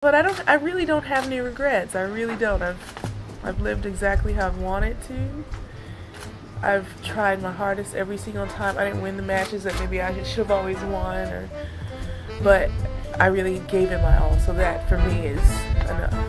But I really don't have any regrets. I really don't. I've lived exactly how I've wanted to. I've tried my hardest every single time. I didn't win the matches that maybe I should have always won, but I really gave it my all. So that for me is enough.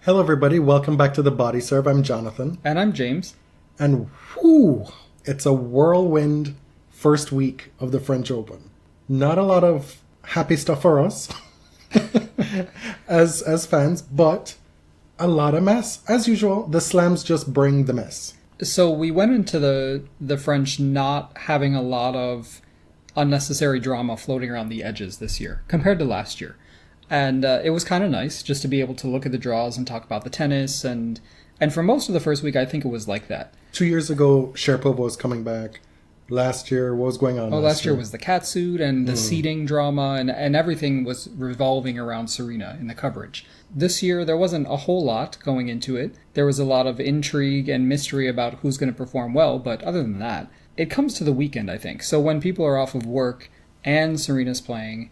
Hello everybody, welcome back to the Body Serve. I'm Jonathan. And I'm James. And whoo, it's a whirlwind first week of the French Open. Not a lot of happy stuff for us as fans, but a lot of mess. As usual, the slams just bring the mess. So we went into the French not having a lot of unnecessary drama floating around the edges this year compared to last year. And it was kind of nice just to be able to look at the draws and talk about the tennis. And for most of the first week, I think it was like that. 2 years ago, Sharapova was coming back. Last year, what was going on? Last year was the catsuit and the seeding drama, and everything was revolving around Serena in the coverage. This year, there wasn't a whole lot going into it. There was a lot of intrigue and mystery about who's going to perform well, but other than that, it comes to the weekend, I think. So when people are off of work and Serena's playing,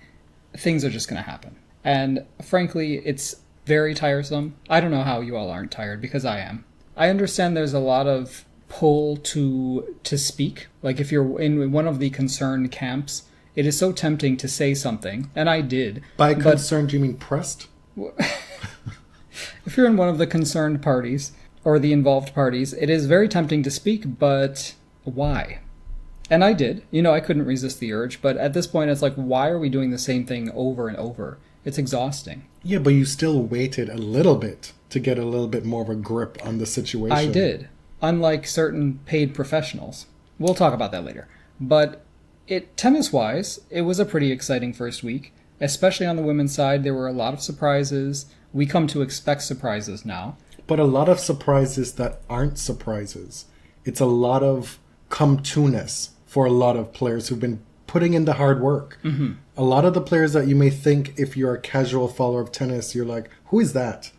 things are just going to happen. And frankly, it's very tiresome. I don't know how you all aren't tired, because I am. I understand there's a lot of pull to speak. Like if you're in one of the concerned camps, it is so tempting to say something, and I did. By concerned, do you mean pressed? If you're in one of the concerned parties, or the involved parties, it is very tempting to speak, but why? And I did. I couldn't resist the urge, but at this point it's like, why are we doing the same thing over and over? It's exhausting. Yeah, but you still waited a little bit to get a little bit more of a grip on the situation. I did. Unlike certain paid professionals. We'll talk about that later. But tennis-wise, it was a pretty exciting first week. Especially on the women's side, there were a lot of surprises. We come to expect surprises now. But a lot of surprises that aren't surprises. It's a lot of come-to-ness for a lot of players who've been putting in the hard work. Mm-hmm. A lot of the players that you may think, if you're a casual follower of tennis, you're like, who is that?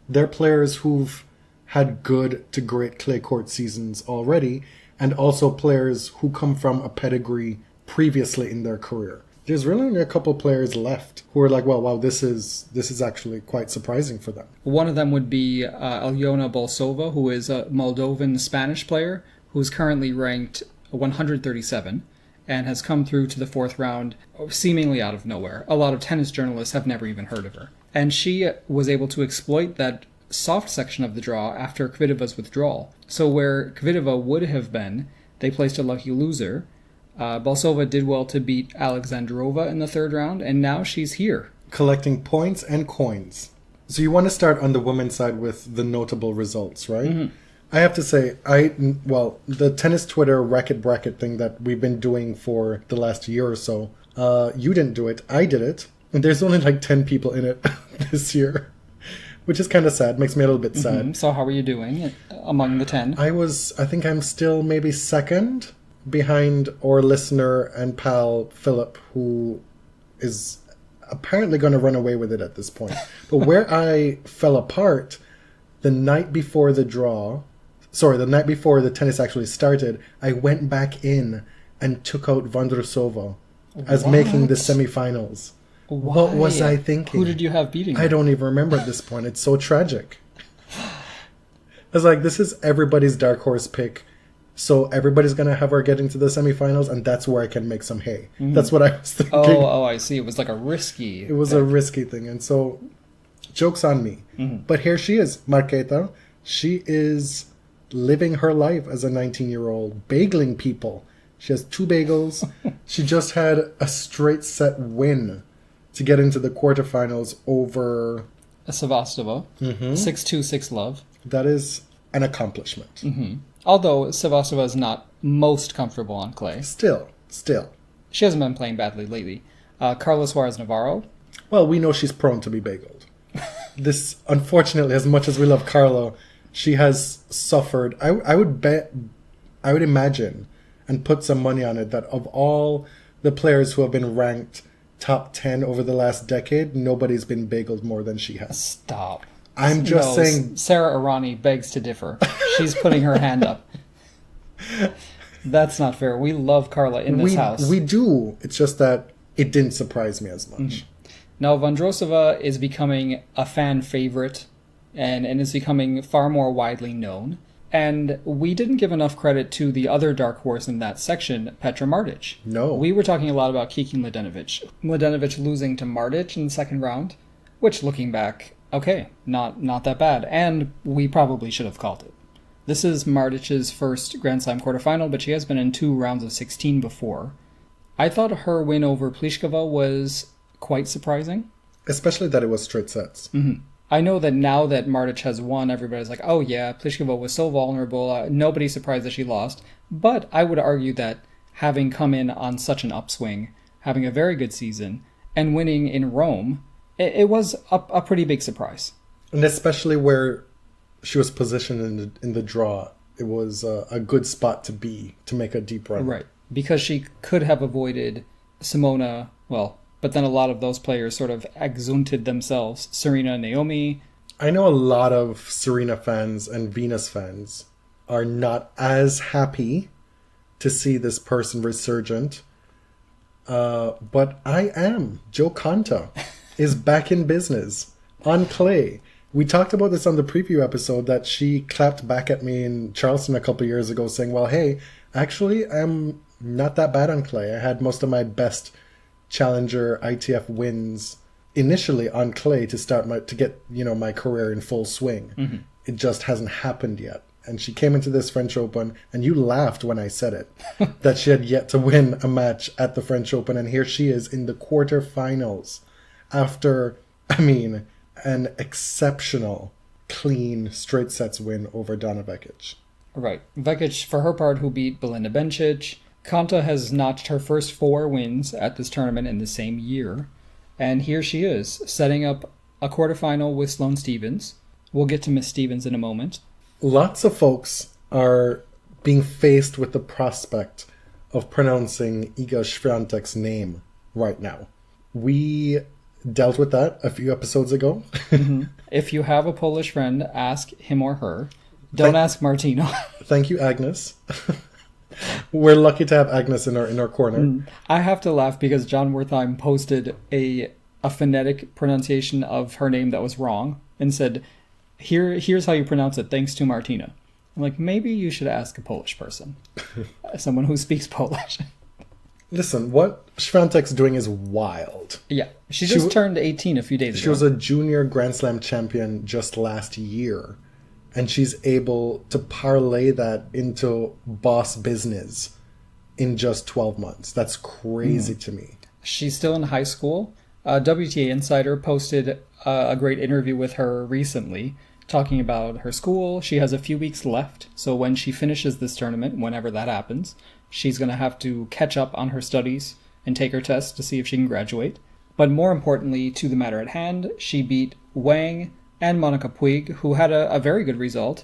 They're players who've had good to great clay court seasons already, and also players who come from a pedigree previously in their career. There's really only a couple players left who are like, well, wow, this is actually quite surprising for them. One of them would be Alyona Bolsova, who is a Moldovan Spanish player who's currently ranked 137 and has come through to the fourth round seemingly out of nowhere. A lot of tennis journalists have never even heard of her. And she was able to exploit that soft section of the draw after Kvitova's withdrawal. So where Kvitova would have been, they placed a lucky loser. Bolsova did well to beat Alexandrova in the third round, and now she's here. Collecting points and coins. So you want to start on the women's side with the notable results, right? Mm-hmm. I have to say, the tennis Twitter racket bracket thing that we've been doing for the last year or so, you didn't do it, I did it, and there's only like 10 people in it this year, which is kind of sad, makes me a little bit sad. Mm-hmm. So how are you doing among the 10? I think I'm still maybe second behind our listener and pal Philip, who is apparently going to run away with it at this point. But where I fell apart, the night before the tennis actually started, I went back in and took out Vondrousova as making the semifinals. Why? What was I thinking? Who did you have beating her? I don't even remember at this point. It's so tragic. I was like, this is everybody's dark horse pick. So everybody's going to have her getting to the semifinals, and that's where I can make some hay. Mm-hmm. That's what I was thinking. Oh, I see. It was like a risky It was a risky thing. And so, joke's on me. Mm-hmm. But here she is, Marketa. She is living her life as a 19-year-old, bageling people. She has 2 bagels. She just had a straight set win to get into the quarterfinals over Sevastova. Mm-hmm. 6-2, 6-love. That is an accomplishment. Mm-hmm. Although Sevastova is not most comfortable on clay. Still. She hasn't been playing badly lately. Carla Suarez Navarro. Well, we know she's prone to be bageled. This, unfortunately, as much as we love Carla, she has suffered. I would imagine, and put some money on it, that of all the players who have been ranked top 10 over the last decade, nobody's been bageled more than she has. Stop. I'm just saying... Sarah Irani begs to differ. She's putting her hand up. That's not fair. We love Carla in this house. We do. It's just that it didn't surprise me as much. Mm-hmm. Now, Vondrousova is becoming a fan favorite and is becoming far more widely known. And we didn't give enough credit to the other dark horse in that section, Petra Martic. No. We were talking a lot about Kiki Mladenovic. Mladenovic losing to Martic in the second round, which, looking back, okay, not that bad. And we probably should have called it. This is Martic's first Grand Slam quarterfinal, but she has been in 2 rounds of 16 before. I thought her win over Pliskova was quite surprising. Especially that it was straight sets. Mm-hmm. I know that now that Martic has won, everybody's like, oh yeah, Pliskova was so vulnerable, nobody's surprised that she lost. But I would argue that having come in on such an upswing, having a very good season, and winning in Rome, it was a pretty big surprise. And especially where she was positioned in the draw, it was a good spot to make a deep run. Right, because she could have avoided Simona, but then a lot of those players sort of exunted themselves. Serena, Naomi. I know a lot of Serena fans and Venus fans are not as happy to see this person resurgent. But I am. Jo Konta is back in business on clay. We talked about this on the preview episode that she clapped back at me in Charleston a couple years ago saying, well, hey, actually, I'm not that bad on clay. I had most of my best Challenger ITF wins initially on clay to get my career in full swing. Mm-hmm. It just hasn't happened yet. And she came into this French Open, and you laughed when I said it, that she had yet to win a match at the French Open, and here she is in the quarterfinals after, an exceptional, clean, straight sets win over Donna Vekic. Right. Vekic, for her part, who beat Belinda Bencic. Konta has notched her first 4 wins at this tournament in the same year. And here she is, setting up a quarterfinal with Sloane Stephens. We'll get to Miss Stephens in a moment. Lots of folks are being faced with the prospect of pronouncing Iga Świątek's name right now. We dealt with that a few episodes ago. Mm-hmm. If you have a Polish friend, ask him or her. Don't ask Martino. Thank you, Agnes. We're lucky to have Agnes in our corner. I have to laugh because John Wertheim posted a phonetic pronunciation of her name that was wrong and said, here's how you pronounce it, thanks to Martina. I'm like, maybe you should ask a Polish person. Someone who speaks Polish. Listen, what Świątek's doing is wild. Yeah, she just turned 18 a few days ago. She was a junior Grand Slam champion just last year. And she's able to parlay that into boss business in just 12 months. That's crazy to me. She's still in high school. WTA Insider posted a great interview with her recently, talking about her school. She has a few weeks left. So when she finishes this tournament, whenever that happens, she's going to have to catch up on her studies and take her test to see if she can graduate. But more importantly, to the matter at hand, she beat Wang and Monica Puig, who had a very good result,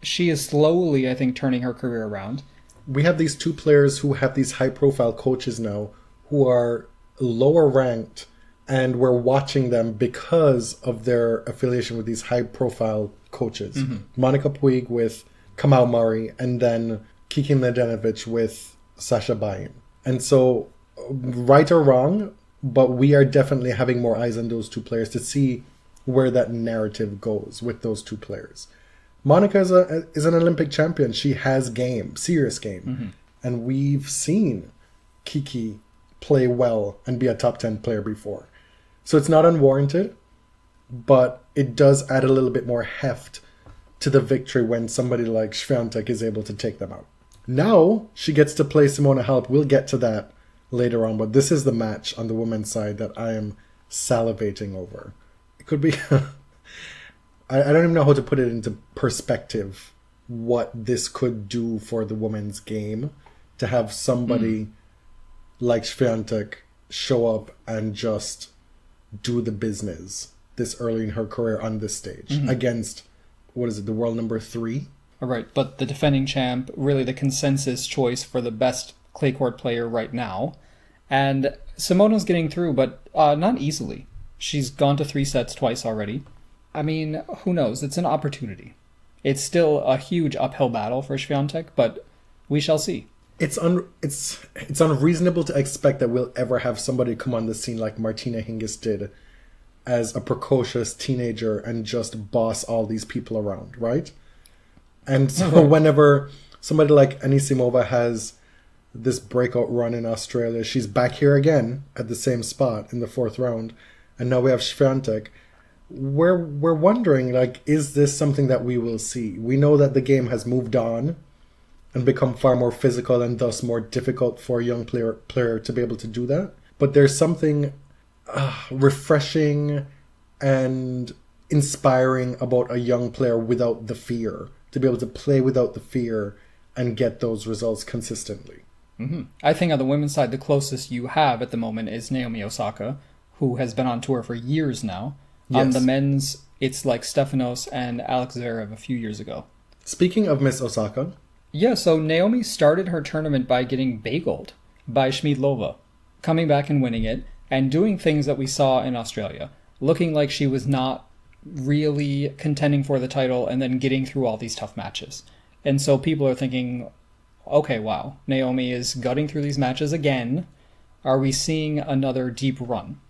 she is slowly, I think, turning her career around. We have these 2 players who have these high-profile coaches now who are lower ranked, and we're watching them because of their affiliation with these high-profile coaches. Mm-hmm. Monica Puig with Kamau Murray, and then Kiki Mladenovic with Sasha Bain. And so, right or wrong, but we are definitely having more eyes on those 2 players to see where that narrative goes with those 2 players. Monica is an Olympic champion. She has game, serious game. Mm-hmm. And we've seen Kiki play well and be a top 10 player before. So it's not unwarranted, but it does add a little bit more heft to the victory when somebody like Świątek is able to take them out. Now she gets to play Simona Halep. We'll get to that later on, but this is the match on the women's side that I am salivating over. It could be... I don't even know how to put it into perspective, what this could do for the women's game, to have somebody like Świątek show up and just do the business this early in her career on this stage against, the world number 3? All right, but the defending champ, really the consensus choice for the best clay court player right now. And Simona's getting through, but not easily. She's gone to 3 sets twice already. I mean, who knows? It's an opportunity. It's still a huge uphill battle for Swiatek, but we shall see. It's unreasonable to expect that we'll ever have somebody come on the scene like Martina Hingis did as a precocious teenager and just boss all these people around, right? And so whenever somebody like Anisimova has this breakout run in Australia, she's back here again at the same spot in the 4th round, and now we have Swiatek. We're wondering, like, is this something that we will see? We know that the game has moved on and become far more physical and thus more difficult for a young player to be able to do that. But there's something refreshing and inspiring about a young player without the fear, to be able to play without the fear and get those results consistently. Mm-hmm. I think on the women's side, the closest you have at the moment is Naomi Osaka, who has been on tour for years now. Yes. On the men's, it's like Stefanos and Alex Zverev a few years ago. Speaking of Miss Osaka... Yeah, so Naomi started her tournament by getting bageled by Schmiedlova, coming back and winning it, and doing things that we saw in Australia, looking like she was not really contending for the title and then getting through all these tough matches. And so people are thinking, okay, wow, Naomi is gutting through these matches again. Are we seeing another deep run?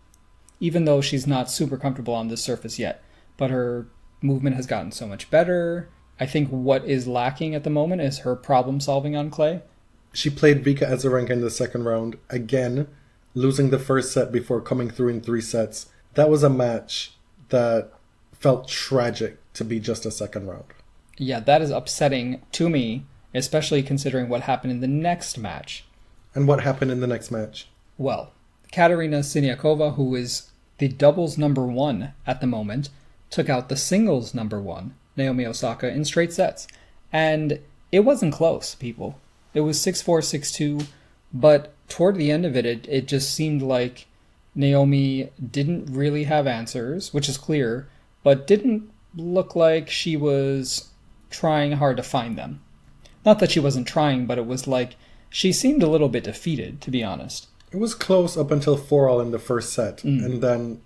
Even though she's not super comfortable on this surface yet, but her movement has gotten so much better. I think what is lacking at the moment is her problem solving on clay. She played Vika Azarenka in the 2nd round, again, losing the first set before coming through in 3 sets. That was a match that felt tragic to be just a 2nd round. Yeah, that is upsetting to me, especially considering what happened in the next match. And what happened in the next match? Well, Katerina Siniakova, who is the doubles number 1 at the moment, took out the singles number 1, Naomi Osaka, in straight sets. And it wasn't close, people. It was 6-4, 6-2, but toward the end of it, it just seemed like Naomi didn't really have answers, which is clear, but didn't look like she was trying hard to find them. Not that she wasn't trying, but it was like she seemed a little bit defeated, to be honest. It was close up until 4-all in the first set, and then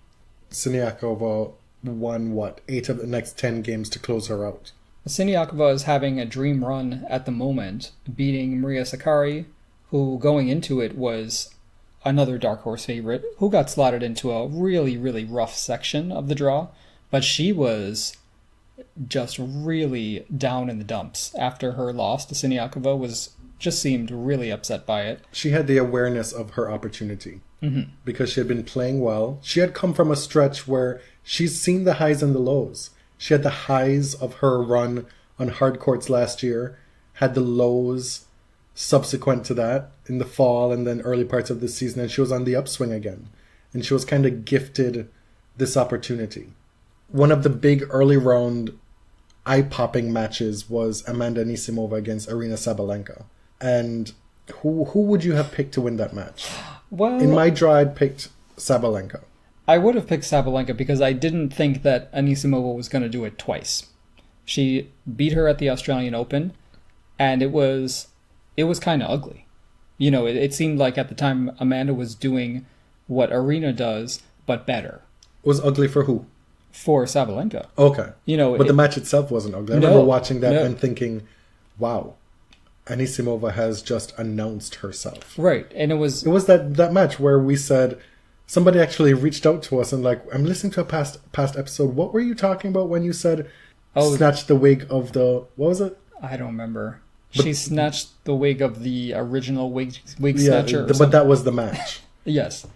Siniakova won, 8 of the next 10 games to close her out. Siniakova is having a dream run at the moment, beating Maria Sakkari, who going into it was another dark horse favorite, who got slotted into a really, really rough section of the draw, but she was just really down in the dumps after her loss to Siniakova. Just seemed really upset by it. She had the awareness of her opportunity because she had been playing well. She had come from a stretch where she's seen the highs and the lows. She had the highs of her run on hard courts last year, had the lows subsequent to that in the fall and then early parts of the season, and she was on the upswing again. And she was kind of gifted this opportunity. One of the big early round eye-popping matches was Amanda Anisimova against Aryna Sabalenka. And who would you have picked to win that match? Well, in my draw, I'd picked Sabalenka. I would have picked Sabalenka because I didn't think that Anisimova was going to do it twice. She beat her at the Australian Open, and it was kind of ugly. You know, it seemed like at the time Amanda was doing what Aryna does, but better. It was ugly for who? For Sabalenka. Okay. You know, but the match itself wasn't ugly. I remember watching that and thinking, wow, Anisimova has just announced herself. Right, and it was that match where we said, somebody actually reached out to us and like, I'm listening to a past episode. What were you talking about when you said snatch the wig of the, what was it? I don't remember. She snatched the wig of the original wig snatcher. But that was the match. Yes.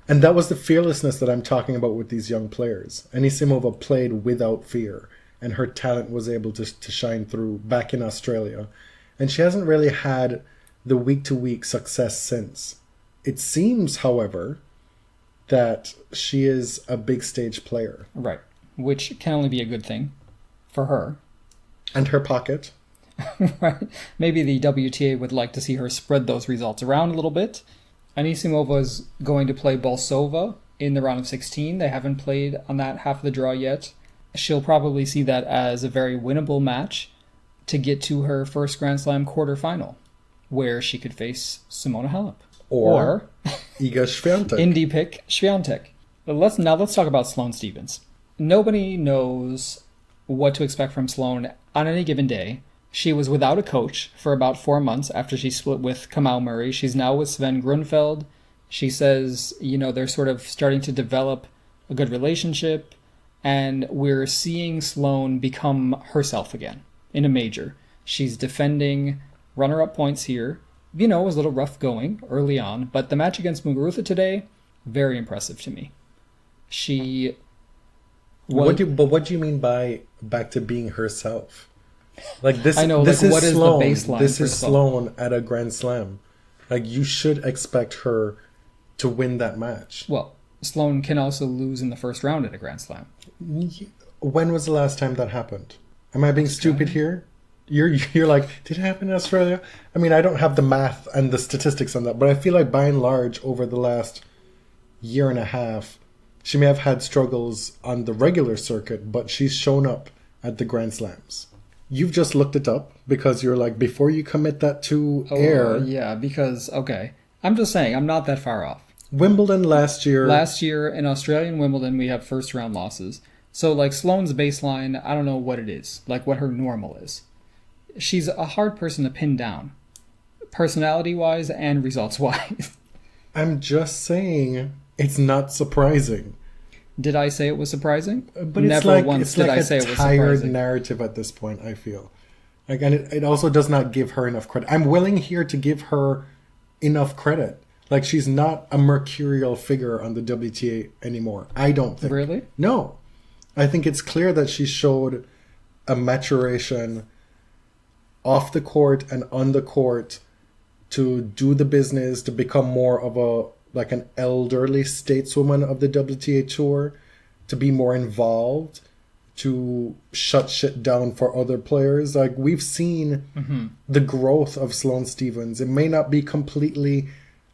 And that was the fearlessness that I'm talking about with these young players. Anisimova played without fear, and her talent was able to shine through back in Australia. And she hasn't really had the week-to-week success since. It seems, however, that she is a big stage player. Right. Which can only be a good thing for her. And her pocket. Right. Maybe the WTA would like to see her spread those results around a little bit. Anisimova is going to play Bolsova in the round of 16. They haven't played on that half of the draw yet. She'll probably see that as a very winnable match to get to her first Grand Slam quarterfinal, where she could face Simona Halep. Or Iga Swiatek. Indie pick Swiatek. Let's talk about Sloane Stephens. nobody knows what to expect from Sloane on any given day. She was without a coach for about 4 months after she split with Kamau Murray. She's now with Sven Grunfeld. She says, they're sort of starting to develop a good relationship, and we're seeing Sloane become herself again in a major. She's defending runner-up points here. It was a little rough going early on, but the match against Muguruza today, very impressive to me. She... What do you mean by back to being herself? Like this, I know. This like, is what is Sloane. the baseline? This is Sloane at a Grand Slam. Like, you should expect her to win that match. Well, Sloane can also lose in the first round at a Grand Slam. When was the last time that happened? Am I being stupid here? You're like, did it happen in Australia? I mean, I don't have the math and the statistics on that, but I feel like by and large, over the last year and a half, she may have had struggles on the regular circuit, but she's shown up at the Grand Slams. You've just looked it up because you're like, before you commit that to air. Yeah, because, okay. I'm just saying, I'm not that far off. Wimbledon last year. Last year in Australian Wimbledon, we have first round losses. So, like, Sloane's baseline, I don't know what it is, like what her normal is. She's a hard person to pin down, personality-wise and results-wise. I'm just saying, it's not surprising. Did I say it was surprising? But Never once did I say it was surprising. It's like a tired narrative at this point, I feel. Like, and it also does not give her enough credit. I'm willing here to give her enough credit. Like, she's not a mercurial figure on the WTA anymore. I don't think. Really? No. I think it's clear that she showed a maturation off the court and on the court to do the business, to become more of an elderly stateswoman of the WTA Tour, to be more involved, to shut shit down for other players. Like, we've seen the growth of Sloane Stephens. It may not be completely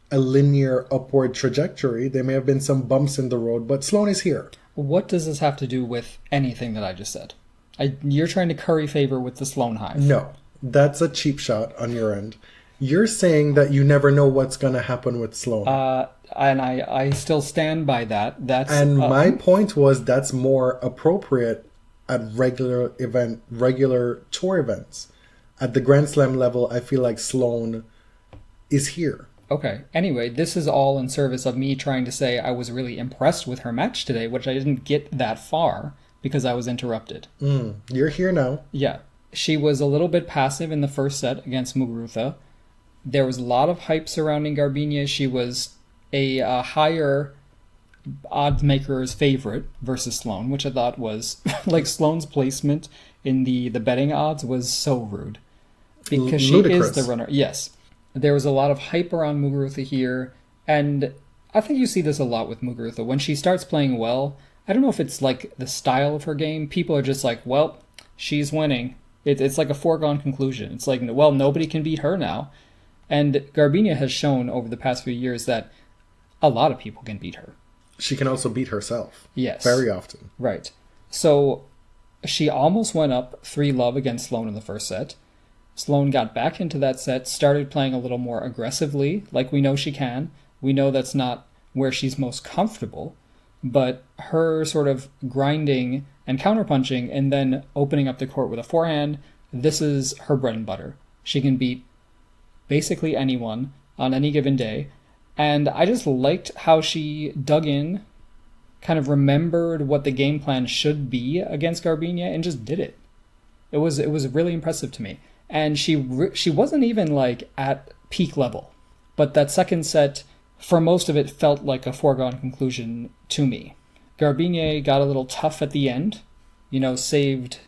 a linear upward trajectory. There may have been some bumps in the road, but Sloane is here. What does this have to do with anything that I just said? You're trying to curry favor with the Sloane Hive. No, that's a cheap shot on your end. You're saying that you never know what's going to happen with Sloane. And I still stand by that. My point was that's more appropriate at regular tour events. At the Grand Slam level, I feel like Sloane is here. Okay. Anyway, this is all in service of me trying to say I was really impressed with her match today, which I didn't get that far because I was interrupted. You're here now. Yeah. She was a little bit passive in the first set against Muguruza. There was a lot of hype surrounding Garbiñe. She was a higher odds maker's favorite versus Sloane, which I thought was like Sloane's placement in the betting odds was so rude because Ludicrous. She is the runner. Yes. There was a lot of hype around Muguruza here, and I think you see this a lot with Muguruza. When she starts playing well, I don't know if it's like the style of her game. People are just like, well, she's winning. It's like a foregone conclusion. It's like, well, nobody can beat her now. And Garbiñe has shown over the past few years that a lot of people can beat her. She can also beat herself. Yes. Very often. Right. So she almost went up 3-love against Sloane in the first set. Sloane got back into that set, started playing a little more aggressively, like we know she can. We know that's not where she's most comfortable, but her sort of grinding and counterpunching and then opening up the court with a forehand, this is her bread and butter. She can beat basically anyone on any given day. And I just liked how she dug in, kind of remembered what the game plan should be against Garbiñe and just did it. It was really impressive to me. And she wasn't even like at peak level. But that second set, for most of it, felt like a foregone conclusion to me. Garbiñe got a little tough at the end, saved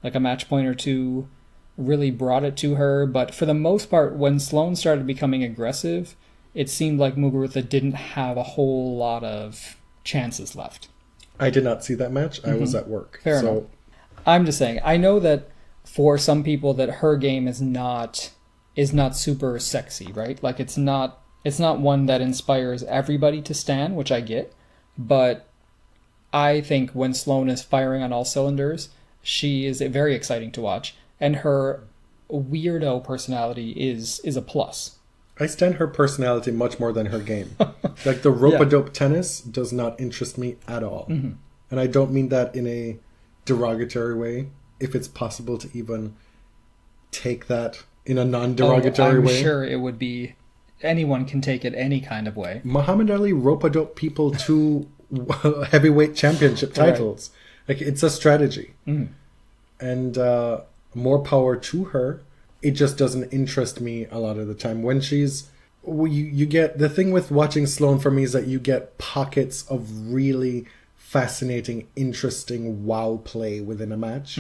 like a match point or two, really brought it to her. But for the most part, when Sloane started becoming aggressive, it seemed like Muguruza didn't have a whole lot of chances left. I did not see that match. I was at work. Fair enough. I'm just saying, I know that for some people that her game is not super sexy, right? Like it's not one that inspires everybody to stan, which I get. But I think when Sloane is firing on all cylinders, she is very exciting to watch. And her weirdo personality is a plus. I stand her personality much more than her game. Like the rope-a-dope tennis does not interest me at all. And I don't mean that in a derogatory way, if it's possible to even take that in a non-derogatory way. I'm sure it would be. Anyone can take it any kind of way. Muhammad Ali rope-a-dope people to heavyweight championship titles. Right. Like, it's a strategy. And more power to her. It just doesn't interest me a lot of the time. When you get, the thing with watching Sloane for me is that you get pockets of really fascinating, interesting wow play within a match.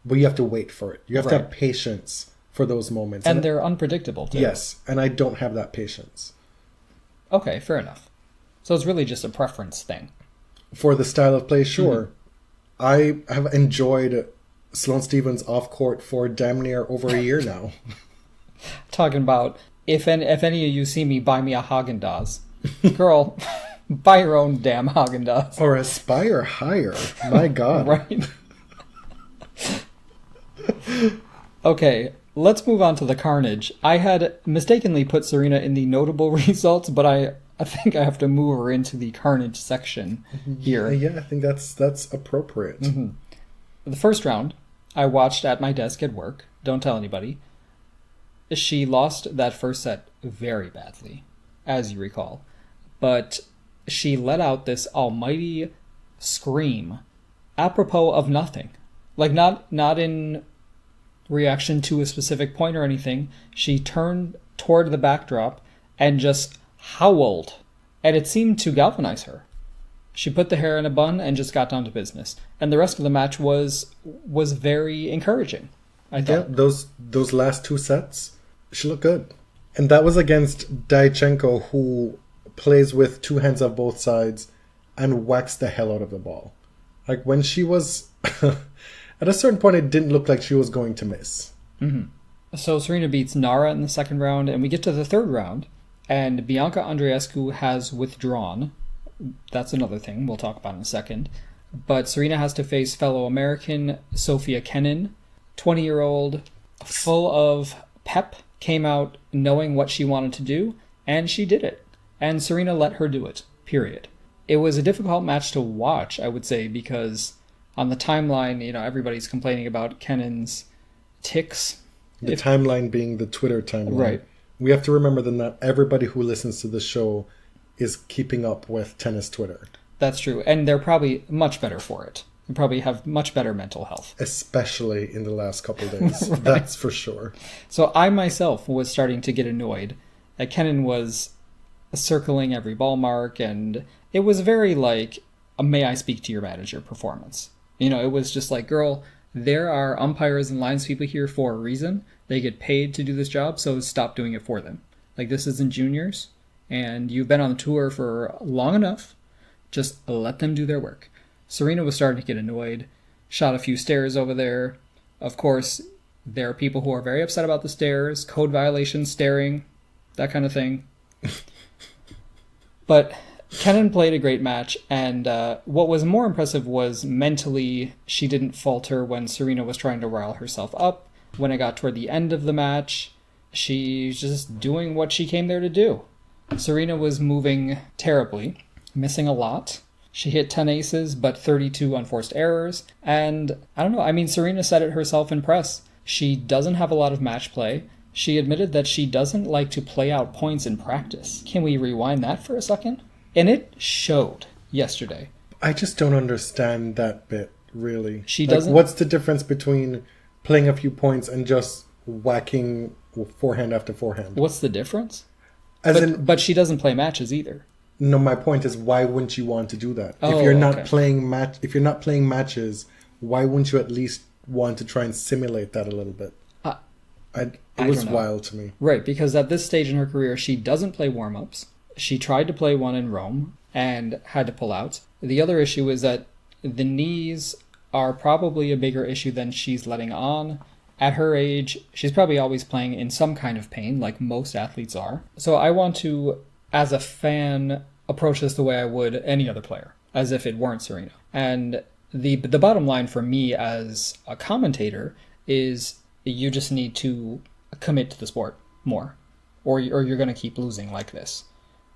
But you have to wait for it. You have to have patience for those moments. And they're unpredictable, too. Yes, and I don't have that patience. Okay, fair enough. So it's really just a preference thing. For the style of play, sure. I have enjoyed Sloane Stephens off court for damn near over a year now. Talking about, if any of you see me, buy me a Haagen-Dazs. Girl, buy your own damn Haagen-Dazs. Or aspire higher. My God. Right? Okay, let's move on to the carnage. I had mistakenly put Serena in the notable results, but I think I have to move her into the carnage section here. Yeah, I think that's appropriate. The first round, I watched at my desk at work. Don't tell anybody. She lost that first set very badly, as you recall. But she let out this almighty scream apropos of nothing. Like, not in reaction to a specific point or anything. She turned toward the backdrop and just howled. And it seemed to galvanize her. She put the hair in a bun and just got down to business. And the rest of the match was very encouraging, I thought. Yeah, those last two sets, she looked good. And that was against Daichenko, who plays with two hands on both sides and whacks the hell out of the ball. Like, when she was... At a certain point, it didn't look like she was going to miss. So Serena beats Nara in the second round, and we get to the third round, and Bianca Andreescu has withdrawn. That's another thing we'll talk about in a second. But Serena has to face fellow American Sofia Kenin, 20-year-old, full of pep, came out knowing what she wanted to do, and she did it. And Serena let her do it, period. It was a difficult match to watch, I would say, because on the timeline, everybody's complaining about Kenin's tics. The timeline being the Twitter timeline. Right. We have to remember that not everybody who listens to the show is keeping up with tennis Twitter. That's true. And they're probably much better for it. They probably have much better mental health. Especially in the last couple of days. Right. That's for sure. So I myself was starting to get annoyed that Kenin was circling every ball mark, and it was very like a may I speak to your manager performance. It was just like, girl, there are umpires and lines people here for a reason. They get paid to do this job, so stop doing it for them. Like, this isn't juniors, and you've been on the tour for long enough. Just let them do their work. Serena was starting to get annoyed, shot a few stares over there. Of course, there are people who are very upset about the stares, code violations, staring, that kind of thing. But Kenin played a great match, and what was more impressive was mentally she didn't falter when Serena was trying to rile herself up. When it got toward the end of the match, she's just doing what she came there to do. Serena was moving terribly, missing a lot. She hit 10 aces, but 32 unforced errors. And I don't know, I mean, Serena said it herself in press. She doesn't have a lot of match play. She admitted that she doesn't like to play out points in practice. Can we rewind that for a second? And it showed yesterday. I just don't understand that bit, really. She doesn't... What's the difference between playing a few points and just whacking forehand after forehand? What's the difference? But she doesn't play matches either. No, my point is, why wouldn't you want to do that? Oh, if you're not okay. playing matches, why wouldn't you at least want to try and simulate that a little bit? It was wild to me. Right, because at this stage in her career, she doesn't play warm-ups. She tried to play one in Rome and had to pull out. The other issue is that the knees are probably a bigger issue than she's letting on. At her age, she's probably always playing in some kind of pain, like most athletes are. So I want to, as a fan, approach this the way I would any other player, as if it weren't Serena. And the bottom line for me as a commentator is you just need to commit to the sport more, or you're going to keep losing like this.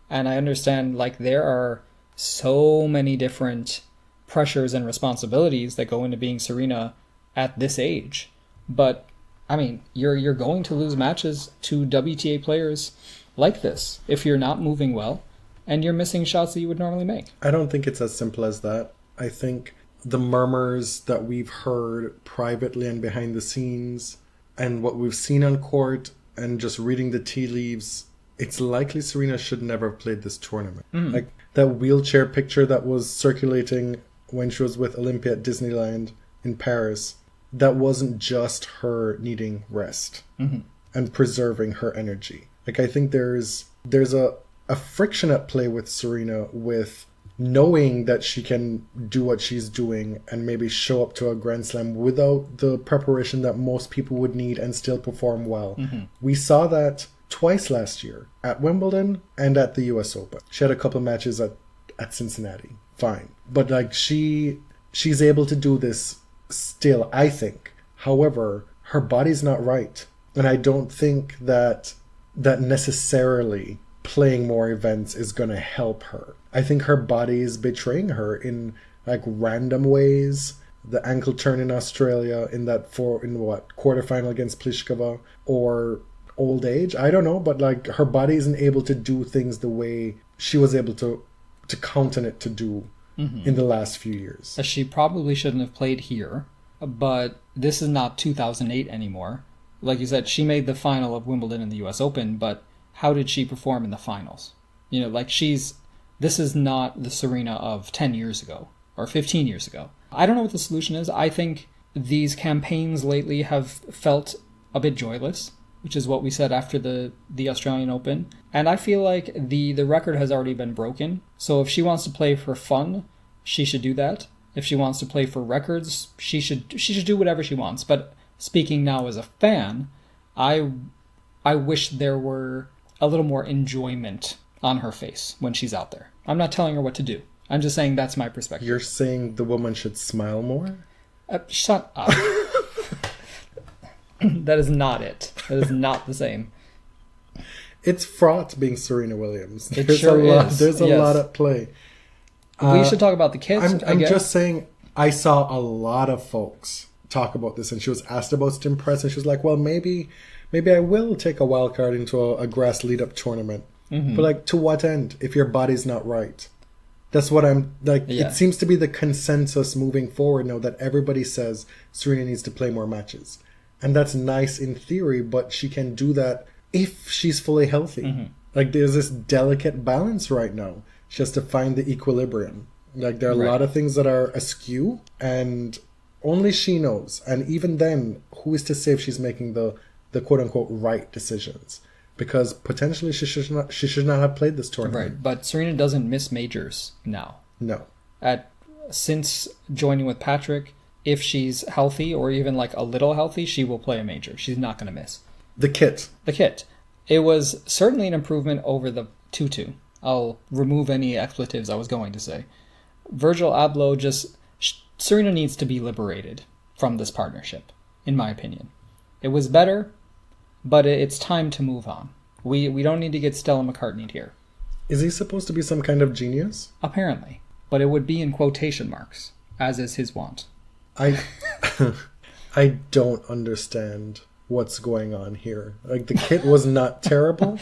And I understand, like, there are so many different pressures and responsibilities that go into being Serena at this age. But I mean, you're going to lose matches to WTA players like this if you're not moving well and you're missing shots that you would normally make. I don't think it's as simple as that. I think the murmurs that we've heard privately and behind the scenes and what we've seen on court and just reading the tea leaves, it's likely Serena should never have played this tournament. Like that wheelchair picture that was circulating when she was with Olympia at Disneyland in Paris, that wasn't just her needing rest and preserving her energy. Like I think there's a friction at play with Serena with knowing that she can do what she's doing and maybe show up to a Grand Slam without the preparation that most people would need and still perform well. We saw that twice last year, at Wimbledon and at the US Open. She had a couple matches at Cincinnati. Fine. But like she's able to do this still, I think. However, her body's not right. And I don't think that necessarily playing more events is going to help her. I think her body is betraying her in like random ways. The ankle turn in Australia in quarterfinal against Pliskova, or old age. I don't know, but like her body isn't able to do things the way she was able to count on it to do in the last few years. She probably shouldn't have played here, but this is not 2008 anymore. Like you said, she made the final of Wimbledon and the US Open, but how did she perform in the finals? You know, like this is not the Serena of 10 years ago or 15 years ago. I don't know what the solution is. I think these campaigns lately have felt a bit joyless, which is what we said after the Australian Open. And I feel like the record has already been broken. So if she wants to play for fun, she should do that. If she wants to play for records, she should do whatever she wants. But speaking now as a fan, I wish there were a little more enjoyment on her face when she's out there. I'm not telling her what to do. I'm just saying that's my perspective. You're saying the woman should smile more? Shut up. That is not it. That is not the same. It's fraught being Serena Williams. It sure is. There's a lot at play. We should talk about the kids. I'm just saying, I saw a lot of folks talk about this, and she was asked about Stim Press, and she was like, well, maybe I will take a wild card into a grass lead-up tournament. But like, to what end if your body's not right? That's what I'm like. Yeah. It seems to be the consensus moving forward now that everybody says Serena needs to play more matches. And that's nice in theory, but she can do that if she's fully healthy. Like, there's this delicate balance right now. She has to find the equilibrium. Like, there are a lot of things that are askew, and only she knows. And even then, who is to say if she's making the quote-unquote right decisions? Because potentially she should not have played this tournament. Right, but Serena doesn't miss majors now. No. Since joining with Patrick, if she's healthy or even like a little healthy, she will play a major. She's not going to miss. The kit. It was certainly an improvement over the 2-2. I'll remove any expletives I was going to say. Virgil A-blah Serena needs to be liberated from this partnership, in my opinion. It was better, but it's time to move on. We don't need to get Stella McCartney'd here. Is he supposed to be some kind of genius? Apparently. But it would be in quotation marks, as is his wont. I don't understand what's going on here. Like, the kit was not terrible.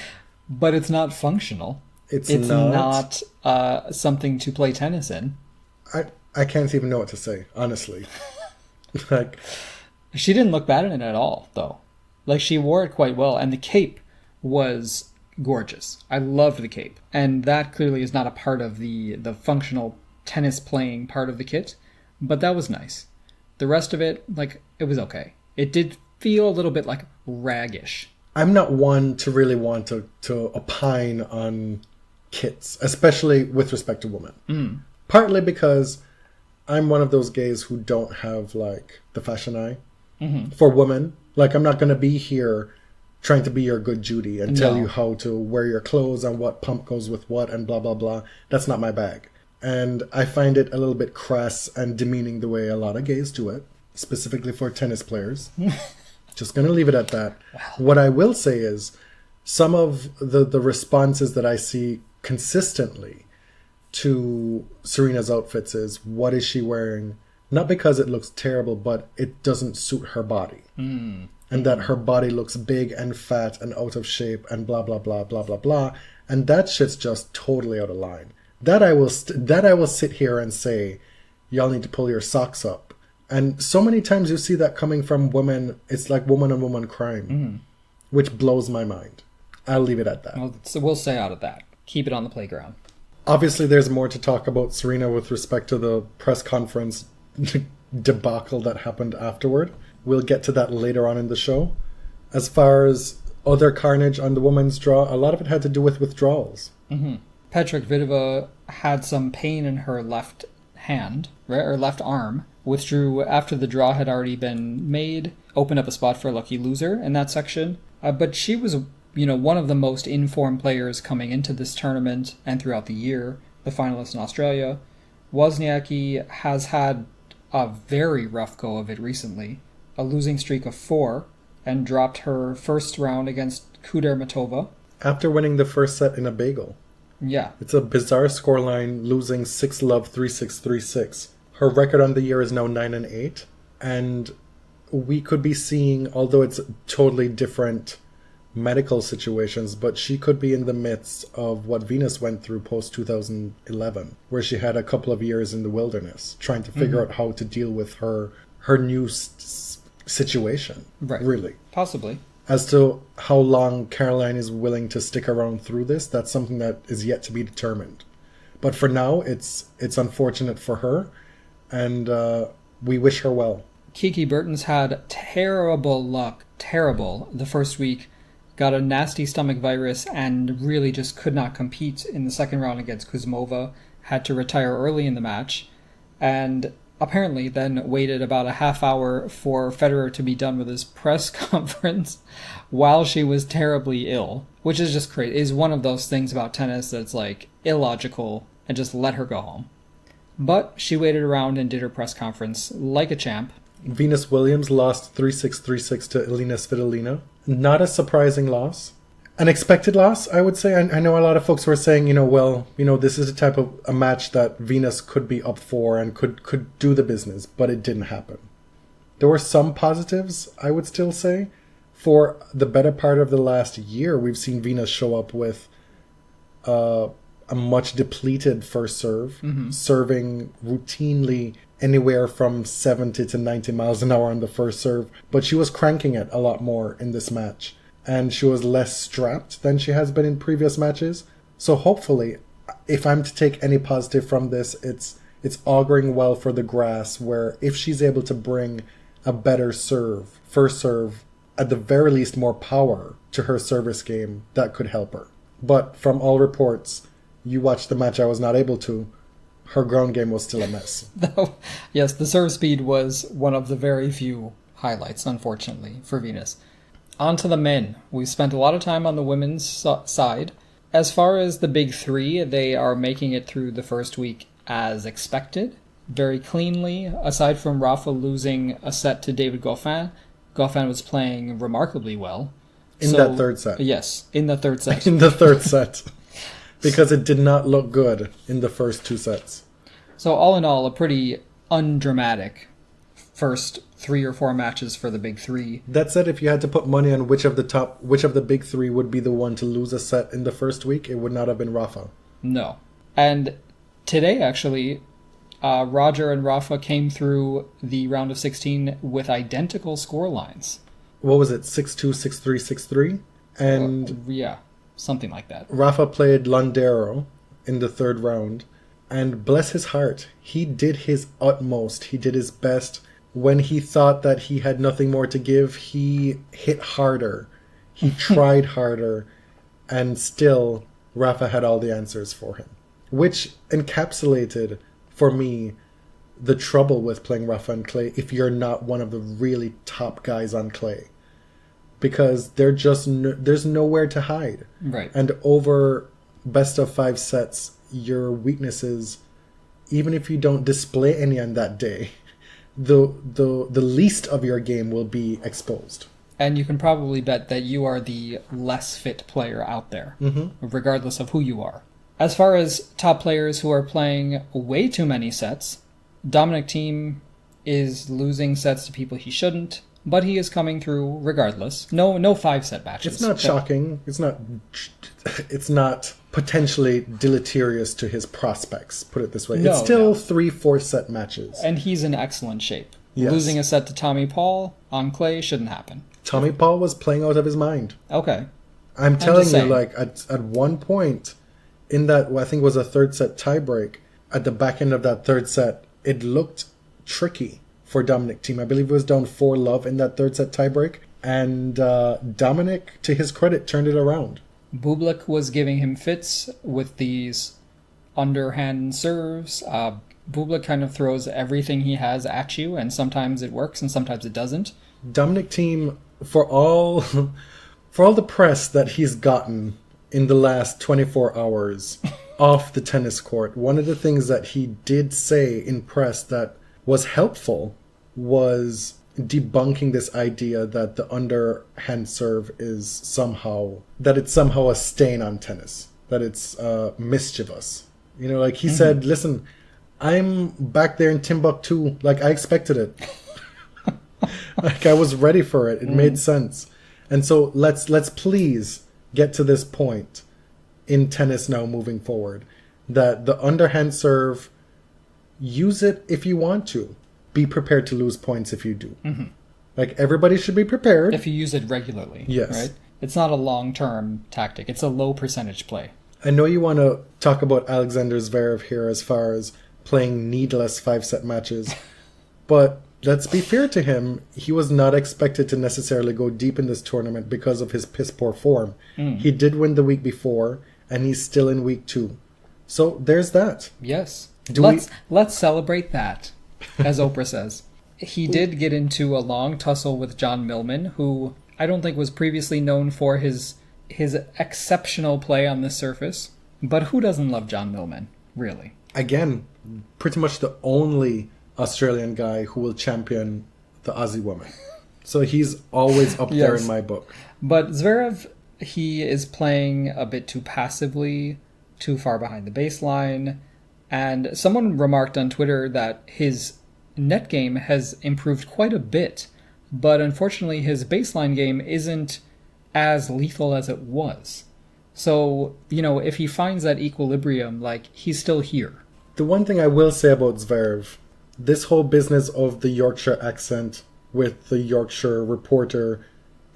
But it's not functional. It's not something to play tennis in. I can't even know what to say, honestly. Like, she didn't look bad in it at all, though. Like, she wore it quite well, and the cape was gorgeous. I loved the cape. And that clearly is not a part of the functional tennis playing part of the kit, but that was nice. The rest of it, like, it was okay. It did feel a little bit like raggish. I'm not one to really want to opine on kits, especially with respect to women. Partly because I'm one of those gays who don't have, like, the fashion eye for women. Like, I'm not going to be here trying to be your good Judy and tell you how to wear your clothes and what pump goes with what and blah, blah, blah. That's not my bag. And I find it a little bit crass and demeaning the way a lot of gays do it, specifically for tennis players. Just going to leave it at that. Wow. What I will say is some of the responses that I see consistently to Serena's outfits is, what is she wearing? Not because it looks terrible, but it doesn't suit her body. And that her body looks big and fat and out of shape and blah, blah, blah, blah, blah, blah. And that shit's just totally out of line. That I will sit here and say, y'all need to pull your socks up. And so many times you see that coming from women. It's like woman on woman crime, which blows my mind. I'll leave it at that. Well, so we'll stay out of that. Keep it on the playground. Obviously, there's more to talk about Serena with respect to the press conference debacle that happened afterward. We'll get to that later on in the show. As far as other carnage on the women's draw, a lot of it had to do with withdrawals. Petra Kvitova had some pain in her left hand, right, or left arm, withdrew after the draw had already been made, opened up a spot for a lucky loser in that section. But she was, one of the most informed players coming into this tournament and throughout the year, the finalist in Australia. Wozniacki has had a very rough go of it recently, a losing streak of 4, and dropped her first round against Kudermetova. After winning the first set in a bagel. Yeah. It's a bizarre scoreline, losing 6-love, 3-6, 3-6. Her record on the year is now 9-8. And we could be seeing, although it's totally different medical situations, but she could be in the midst of what Venus went through post-2011, where she had a couple of years in the wilderness, trying to figure out how to deal with her new situation. Right. Really. Possibly. As to how long Caroline is willing to stick around through this, that's something that is yet to be determined. But for now, it's unfortunate for her, and we wish her well. Kiki Bertens had terrible luck, the first week. Got a nasty stomach virus and really just could not compete in the second round against Kuzmova. Had to retire early in the match. And apparently then waited about a half hour for Federer to be done with his press conference while she was terribly ill. Which is just crazy. Is one of those things about tennis that's like illogical and just let her go home. But she waited around and did her press conference like a champ. Venus Williams lost 3-6, 3-6 to Elina Svitolina. Not a surprising loss. An expected loss, I would say. I know a lot of folks were saying, this is a type of a match that Venus could be up for and could do the business, but it didn't happen. There were some positives, I would still say. For the better part of the last year, we've seen Venus show up with a much depleted first serve, serving routinely anywhere from 70 to 90 miles an hour on the first serve. But she was cranking it a lot more in this match. And she was less strapped than she has been in previous matches. So hopefully, if I'm to take any positive from this, it's auguring well for the grass, where if she's able to bring a better serve, first serve, at the very least more power to her service game, that could help her. But from all reports, you watched the match, I was not able to. Her ground game was still a mess. Yes, the serve speed was one of the very few highlights, unfortunately, for Venus. On to the men. We've spent a lot of time on the women's side. As far as the big three, they are making it through the first week as expected, very cleanly. Aside from Rafa losing a set to David Goffin, Goffin was playing remarkably well. In that third set. Yes, in the third set. In the third set. Because it did not look good in the first two sets. So all in all, a pretty undramatic first 3 or 4 matches for the big three. That said, if you had to put money on which of the big three would be the one to lose a set in the first week, it would not have been Rafa. No. And today, actually, Roger and Rafa came through the round of 16 with identical score lines. What was it? 6-2, 6-3, 6-3? And yeah, something like that. Rafa played Londero in the third round. And bless his heart, he did his utmost. He did his best. When he thought that he had nothing more to give, he hit harder. He tried harder. And still, Rafa had all the answers for him. Which encapsulated, for me, the trouble with playing Rafa and clay if you're not one of the really top guys on clay. Because there's nowhere to hide. Right. And over best of 5 sets, your weaknesses, even if you don't display any on that day, the least of your game will be exposed. And you can probably bet that you are the less fit player out there, regardless of who you are. As far as top players who are playing way too many sets, Dominic Thiem is losing sets to people he shouldn't, but he is coming through regardless. No 5-set matches. It's not shocking. It's not potentially deleterious to his prospects, put it this way. It's still 3-4 set matches. And he's in excellent shape. Yes. Losing a set to Tommy Paul on clay shouldn't happen. Tommy Paul was playing out of his mind. Okay. I'm telling you, like, at one point in that, I think it was a third set tiebreak, at the back end of that third set, it looked tricky for Dominic Thiem. I believe it was down 4-love in that third set tiebreak. And Dominic, to his credit, turned it around. Bublik was giving him fits with these underhand serves. Bublik kind of throws everything he has at you, and sometimes it works and sometimes it doesn't. Dominic Thiem, for all the press that he's gotten in the last 24 hours off the tennis court, one of the things that he did say in press that was helpful was debunking this idea that the underhand serve is somehow a stain on tennis, that it's mischievous. You know, like he said, listen, I'm back there in Timbuktu, like I expected it. Like I was ready for it. It made sense. And so let's please get to this point in tennis now moving forward, that the underhand serve, use it if you want to. Be prepared to lose points if you do. Mm-hmm. Like, everybody should be prepared. If you use it regularly. Yes. Right? It's not a long-term tactic. It's a low percentage play. I know you want to talk about Alexander Zverev here as far as playing needless 5-set matches, but let's be fair to him. He was not expected to necessarily go deep in this tournament because of his piss-poor form. He did win the week before, and he's still in week 2. So, there's that. Yes. Let's celebrate that. As Oprah says. He did get into a long tussle with John Millman, who I don't think was previously known for his exceptional play on this surface. But who doesn't love John Millman, really? Again, pretty much the only Australian guy who will champion the Aussie woman. So he's always up there in my book. But Zverev, he is playing a bit too passively, too far behind the baseline. And someone remarked on Twitter that his net game has improved quite a bit, but unfortunately his baseline game isn't as lethal as it was. So, you know, if he finds that equilibrium, like, he's still here. The one thing I will say about Zverev, this whole business of the Yorkshire accent with the Yorkshire reporter,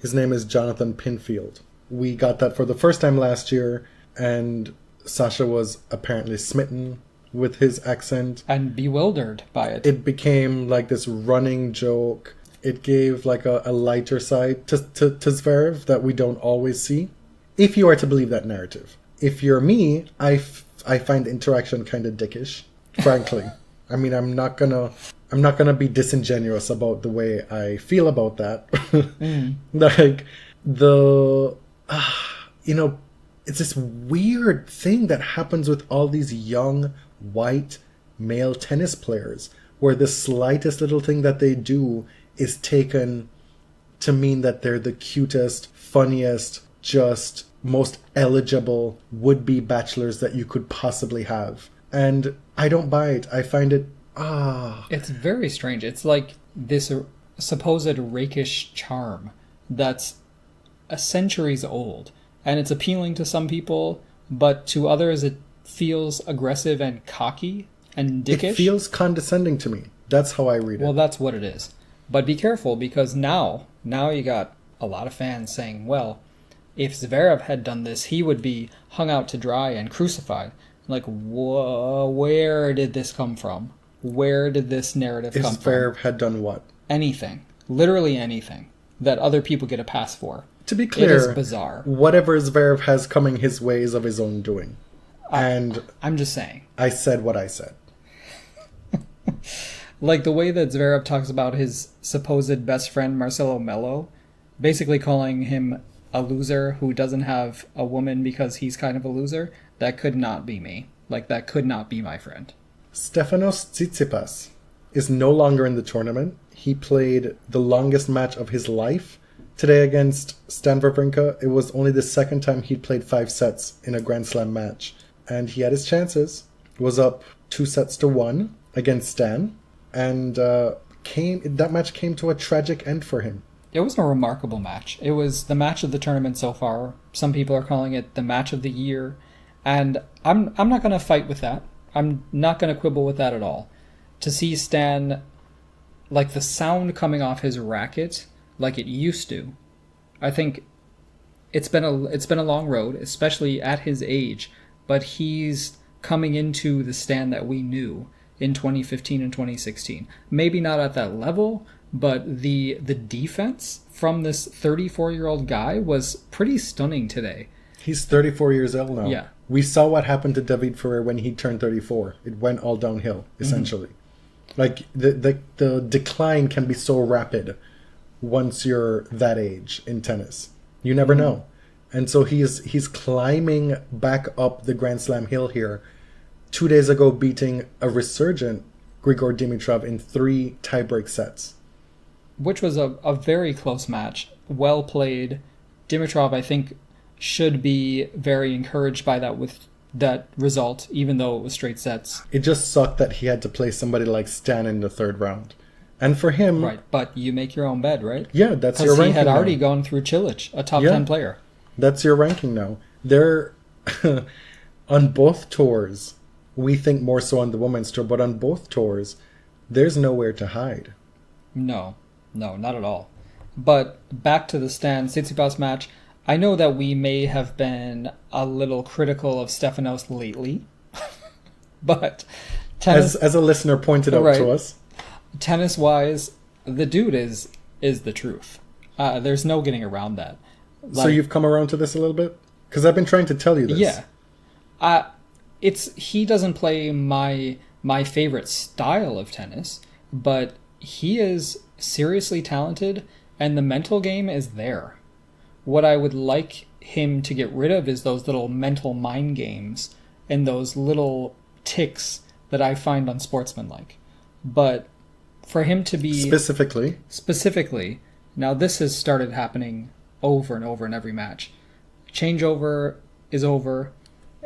his name is Jonathan Pinfield. We got that for the first time last year, and Sasha was apparently smitten with his accent. And bewildered by it. It became like this running joke. It gave like a lighter side to Zverev that we don't always see. If you are to believe that narrative. If you're me, I find interaction kind of dickish, frankly. I mean, I'm not gonna be disingenuous about the way I feel about that. Like you know, it's this weird thing that happens with all these young white male tennis players, where the slightest little thing that they do is taken to mean that they're the cutest, funniest, just most eligible would-be bachelors that you could possibly have. And I don't buy it. I find it It's very strange. It's like this supposed rakish charm that's centuries old, and it's appealing to some people, but to others it feels aggressive and cocky and dickish. It feels condescending to me. That's how I read it. Well, that's what it is. But be careful, because now you got a lot of fans saying, well, if Zverev had done this, he would be hung out to dry and crucified. Like, where did this come from? Where did this narrative come from? If Zverev had done what? Anything. Literally anything that other people get a pass for. To be clear, it is bizarre. Whatever Zverev has coming his way is of his own doing. And I'm just saying. I said what I said. Like the way that Zverev talks about his supposed best friend Marcelo Melo, basically calling him a loser who doesn't have a woman because he's kind of a loser, that could not be me. Like, that could not be my friend. Stefanos Tsitsipas is no longer in the tournament. He played the longest match of his life today against Stan Wawrinka. It was only the second time he'd played 5 sets in a Grand Slam match. and he had his chances. Was up 2-1 against Stan, and that match came to a tragic end for him. It was a remarkable match. It was the match of the tournament so far. Some people are calling it the match of the year, and I'm not going to fight with that. I'm not going to quibble with that at all. To see Stan, like the sound coming off his racket, like it used to, I think it's been a long road, especially at his age. But he's coming into the Stan that we knew in 2015 and 2016. Maybe not at that level, but the defense from this 34-year-old guy was pretty stunning today. He's 34 years old now. Yeah. We saw what happened to David Ferrer when he turned 34. It went all downhill, essentially. Like, the decline can be so rapid once you're that age in tennis. You never know. And so he's climbing back up the Grand Slam hill here. 2 days ago, beating a resurgent Grigor Dimitrov in 3 tiebreak sets. Which was a very close match. Well played. Dimitrov, I think, should be very encouraged by that with that result, even though it was straight sets. It just sucked that he had to play somebody like Stan in the 3rd round. And for him... Right, but you make your own bed, right? Yeah, that's your ranking. Because he had already now. gone through Cilic, a top 10 player. That's your ranking now. They're... on both tours, we think more so on the women's tour, but on both tours, there's nowhere to hide. No, not at all. But back to the Stan Tsitsipas match, I know that we may have been a little critical of Stefanos lately, but tennis, as a listener pointed out to us, tennis-wise, the dude is the truth. There's no getting around that. So you've come around to this a little bit? Because I've been trying to tell you this. Yeah. He doesn't play my favorite style of tennis, but he is seriously talented, and the mental game is there. What I would like him to get rid of is those little mental mind games and those little ticks that I find unsportsmanlike. But for him to be... Specifically, now this has started happening over and over in every match. Changeover is over,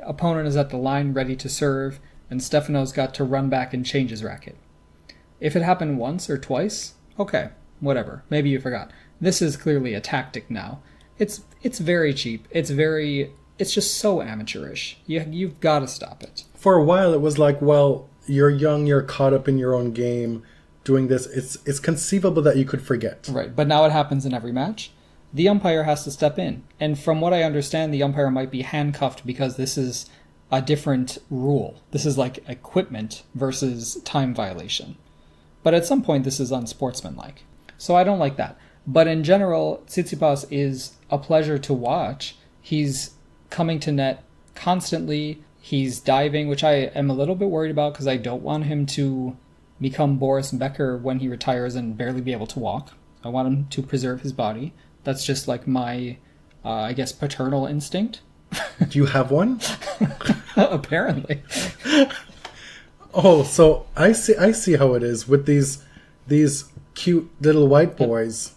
opponent is at the line ready to serve, and Stefanos got to run back and change his racket. If it happened once or twice, okay, whatever, maybe you forgot. This is clearly a tactic now. It's very cheap. It's just so amateurish. You've got to stop it. For a while, it was like, well, you're young, you're caught up in your own game, doing this. It's conceivable that you could forget. Right, but now it happens in every match. The umpire has to step in. And from what I understand, the umpire might be handcuffed because this is a different rule. This is like equipment versus time violation. But at some point, this is unsportsmanlike. So I don't like that. But in general, Tsitsipas is a pleasure to watch. He's coming to net constantly. He's diving, which I am a little bit worried about because I don't want him to become Boris Becker when he retires and barely be able to walk. I want him to preserve his body. That's just like my, I guess, paternal instinct. Do you have one? Apparently. Oh, so I see how it is with these cute little white boys.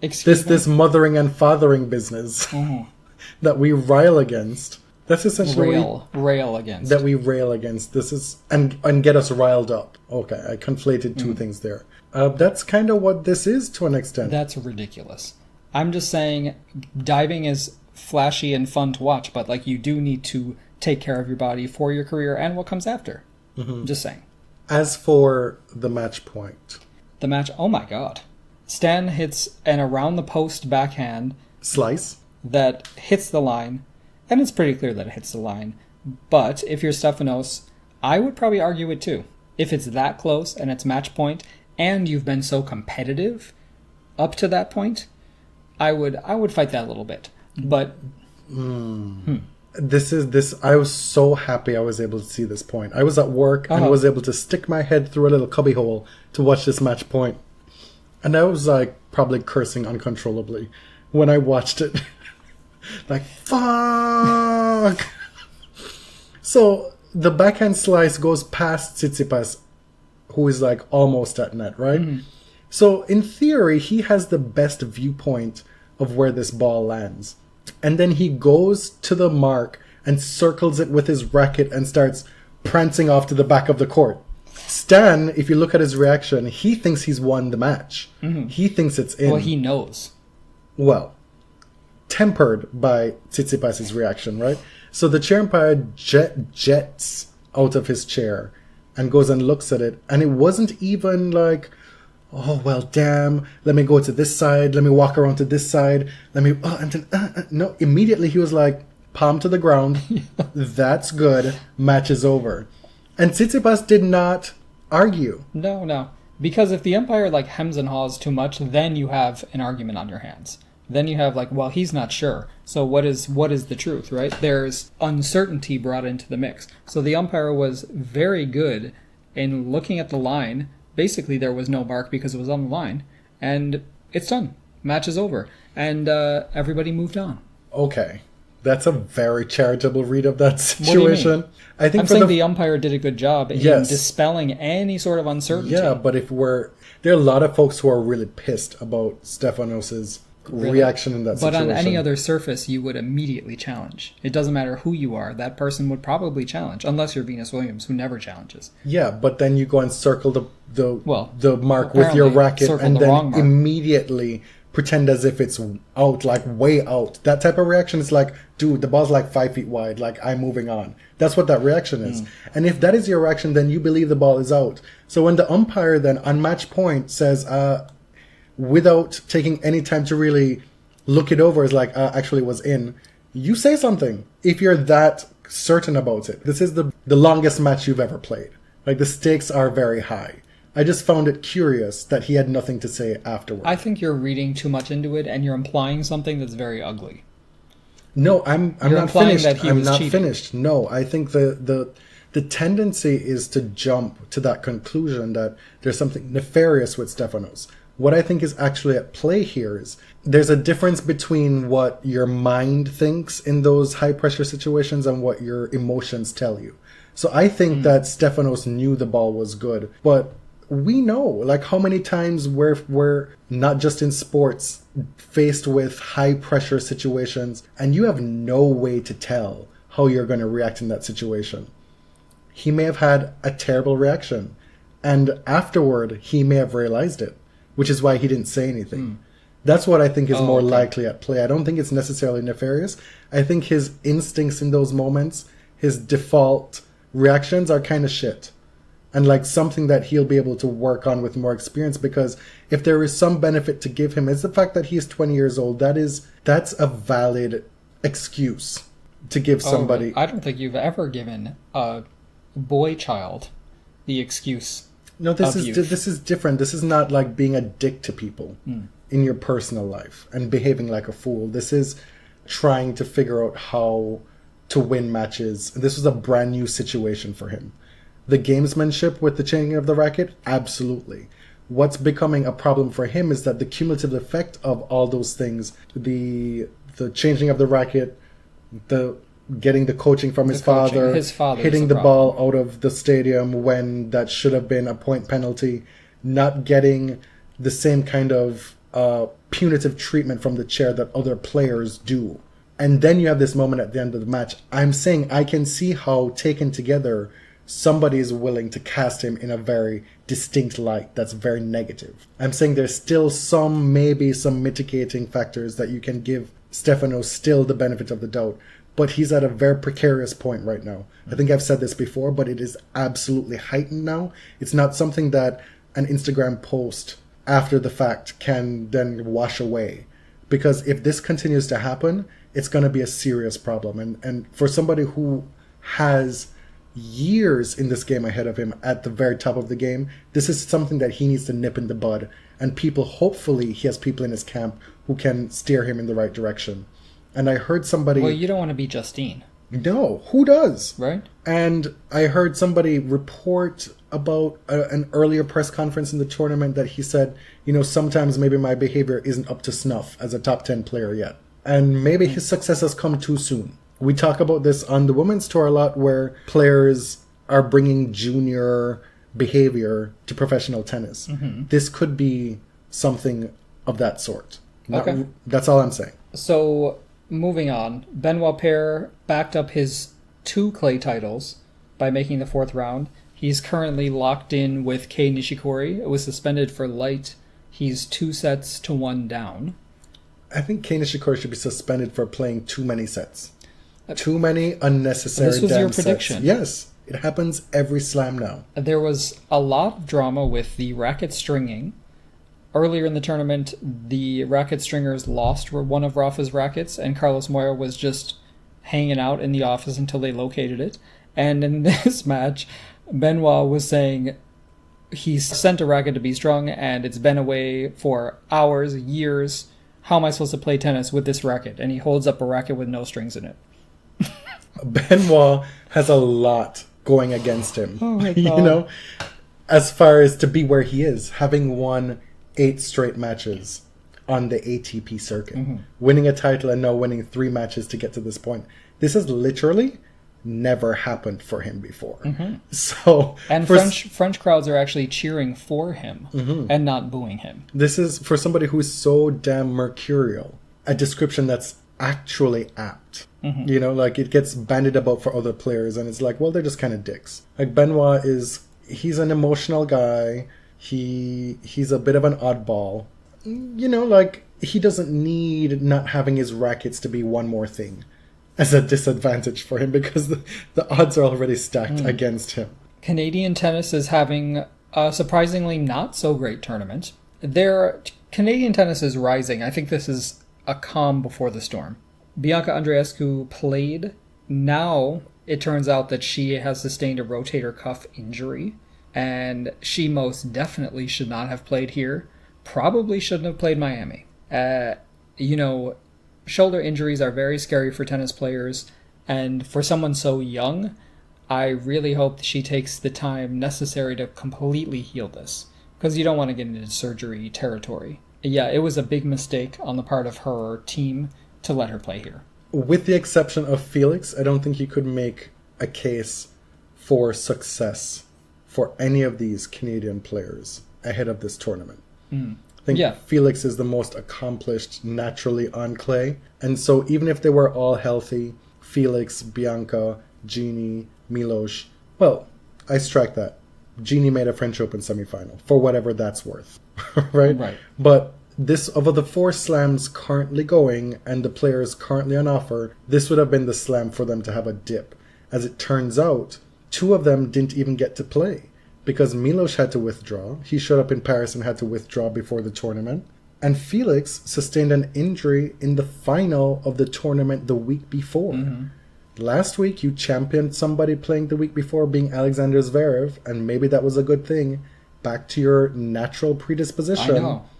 This mothering and fathering business that we rail against. That's essentially rail against. That we rail against. This is and get us riled up. Okay, I conflated two things there. That's kind of what this is to an extent. That's ridiculous. I'm just saying, diving is flashy and fun to watch, but like you do need to take care of your body for your career and what comes after. Just saying. As for the match point, oh my god. Stan hits an around the post backhand slice that hits the line, and it's pretty clear that it hits the line. But if you're Stefanos, I would probably argue it too. If it's that close and it's match point, and you've been so competitive up to that point, I would fight that a little bit. But This I was so happy I was able to see this point. I was at work and was able to stick my head through a little cubby hole to watch this match point. And I was like probably cursing uncontrollably when I watched it. Like, fuck! So the backhand slice goes past Tsitsipas, who is like almost at net, right? So in theory, he has the best viewpoint of where this ball lands. And then he goes to the mark and circles it with his racket and starts prancing off to the back of the court. Stan, if you look at his reaction, he thinks he's won the match. He thinks it's in. Well, he knows. Well, tempered by Tsitsipas' reaction, right? So the chair umpire jets out of his chair and goes and looks at it, and it wasn't even like, oh, well, damn, let me go to this side, let me walk around to this side, let me, no, immediately he was like, palm to the ground, that's good, match is over. And Tsitsipas did not argue. No. Because if the umpire like hems and haws too much, then you have an argument on your hands. Then you have like, well, he's not sure. So what is the truth, right? There's uncertainty brought into the mix. So the umpire was very good in looking at the line. Basically, there was no mark because it was on the line. And it's done. Match is over. And everybody moved on. Okay. That's a very charitable read of that situation. I think I'm saying the umpire did a good job in dispelling any sort of uncertainty. Yeah, but there are a lot of folks who are really pissed about Stefanos's reaction in that situation. But on any other surface, you would immediately challenge. It doesn't matter who you are. That person would probably challenge, unless you're Venus Williams, who never challenges. Yeah, but then you go and circle the mark with your racket and then immediately pretend as if it's out, like way out. That type of reaction is like, dude, the ball's like 5 feet wide, like I'm moving on. That's what that reaction is. And if that is your reaction, then you believe the ball is out. So when the umpire then on match point says, without taking any time to really look it over, is like, actually was in, you say something if you're that certain about it. This is the longest match you've ever played. Like, the stakes are very high. I just found it curious that he had nothing to say afterwards. I think you're reading too much into it, and you're implying something that's very ugly. No, I'm not finished. I'm not finished. No, I think the tendency is to jump to that conclusion that there's something nefarious with Stefanos. What I think is actually at play here is there's a difference between what your mind thinks in those high-pressure situations and what your emotions tell you. So I think that Stefanos knew the ball was good, but we know, like, how many times we're not just in sports faced with high-pressure situations, and you have no way to tell how you're going to react in that situation. He may have had a terrible reaction, and afterward, he may have realized it, which is why he didn't say anything. That's what I think is more likely at play. I don't think it's necessarily nefarious. I think his instincts in those moments, his default reactions are kind of shit. And like something that he'll be able to work on with more experience, because if there is some benefit to give him, it's the fact that he's 20 years old. That's a valid excuse to give somebody. I don't think you've ever given a boy child the excuse. No, this is different. This is not like being a dick to people in your personal life and behaving like a fool. This is trying to figure out how to win matches. This was a brand new situation for him. The gamesmanship with the changing of the racket, absolutely. What's becoming a problem for him is that the cumulative effect of all those things, the changing of the racket, the getting the coaching from his father, hitting the ball out of the stadium when that should have been a point penalty, not getting the same kind of punitive treatment from the chair that other players do. And then you have this moment at the end of the match. I'm saying I can see how, taken together, somebody is willing to cast him in a very distinct light that's very negative. I'm saying there's still maybe some mitigating factors that you can give Stefanos still the benefit of the doubt. But he's at a very precarious point right now. I think I've said this before, but it is absolutely heightened now. It's not something that an Instagram post after the fact can then wash away. Because if this continues to happen, it's going to be a serious problem. And for somebody who has years in this game ahead of him at the very top of the game, this is something that he needs to nip in the bud. And hopefully he has people in his camp who can steer him in the right direction. And I heard somebody... Well, you don't want to be Justine. No, who does? Right. And I heard somebody report about an earlier press conference in the tournament that he said, sometimes maybe my behavior isn't up to snuff as a top 10 player yet. And maybe his success has come too soon. We talk about this on the women's tour a lot, where players are bringing junior behavior to professional tennis. This could be something of that sort. Okay. That's all I'm saying. So moving on. Benoit Paire backed up his 2 clay titles by making the 4th round. He's currently locked in with Kei Nishikori. It was suspended for light. He's 2-1 down. I think Kei Nishikori should be suspended for playing too many sets. Too many unnecessary This was damn your prediction. Sets. Yes, it happens every slam now. There was a lot of drama with the racket stringing. Earlier in the tournament, the racket stringers lost one of Rafa's rackets, and Carlos Moya was just hanging out in the office until they located it. And in this match, Benoit was saying he sent a racket to be strung, and it's been away for hours, years. How am I supposed to play tennis with this racket? And he holds up a racket with no strings in it. Benoit has a lot going against him. Oh my God. You know, as far as to be where he is, having won 8 straight matches on the ATP circuit, winning a title and now winning 3 matches to get to this point. This has literally never happened for him before. So, and French crowds are actually cheering for him and not booing him. This is, for somebody who's so damn mercurial, a description that's actually apt. You know, like it gets bandied about for other players and it's like, well, they're just kind of dicks. Like Benoit he's an emotional guy. He's a bit of an oddball. You know, like he doesn't need not having his rackets to be one more thing as a disadvantage for him because the odds are already stacked against him. Canadian tennis is having a surprisingly not so great tournament. Canadian tennis is rising. I think this is a calm before the storm. Bianca Andreescu played. Now it turns out that she has sustained a rotator cuff injury, and she most definitely should not have played here. Probably shouldn't have played Miami. You know, shoulder injuries are very scary for tennis players, and for someone so young, I really hope she takes the time necessary to completely heal this, because you don't want to get into surgery territory. Yeah, it was a big mistake on the part of her team to let her play here. With the exception of Felix, I don't think you could make a case for success for any of these Canadian players ahead of this tournament. I think Felix is the most accomplished naturally on clay. And so even if they were all healthy, Felix, Bianca, Jeannie, Milos, well, I strike that. Jeannie made a French Open semifinal, for whatever that's worth. Right? But this, of the 4 slams currently going and the players currently on offer, this would have been the slam for them to have a dip. As it turns out, 2 of them didn't even get to play because Milos had to withdraw. He showed up in Paris and had to withdraw before the tournament. And Felix sustained an injury in the final of the tournament the week before. Last week, you championed somebody playing the week before being Alexander Zverev, and maybe that was a good thing. Back to your natural predisposition.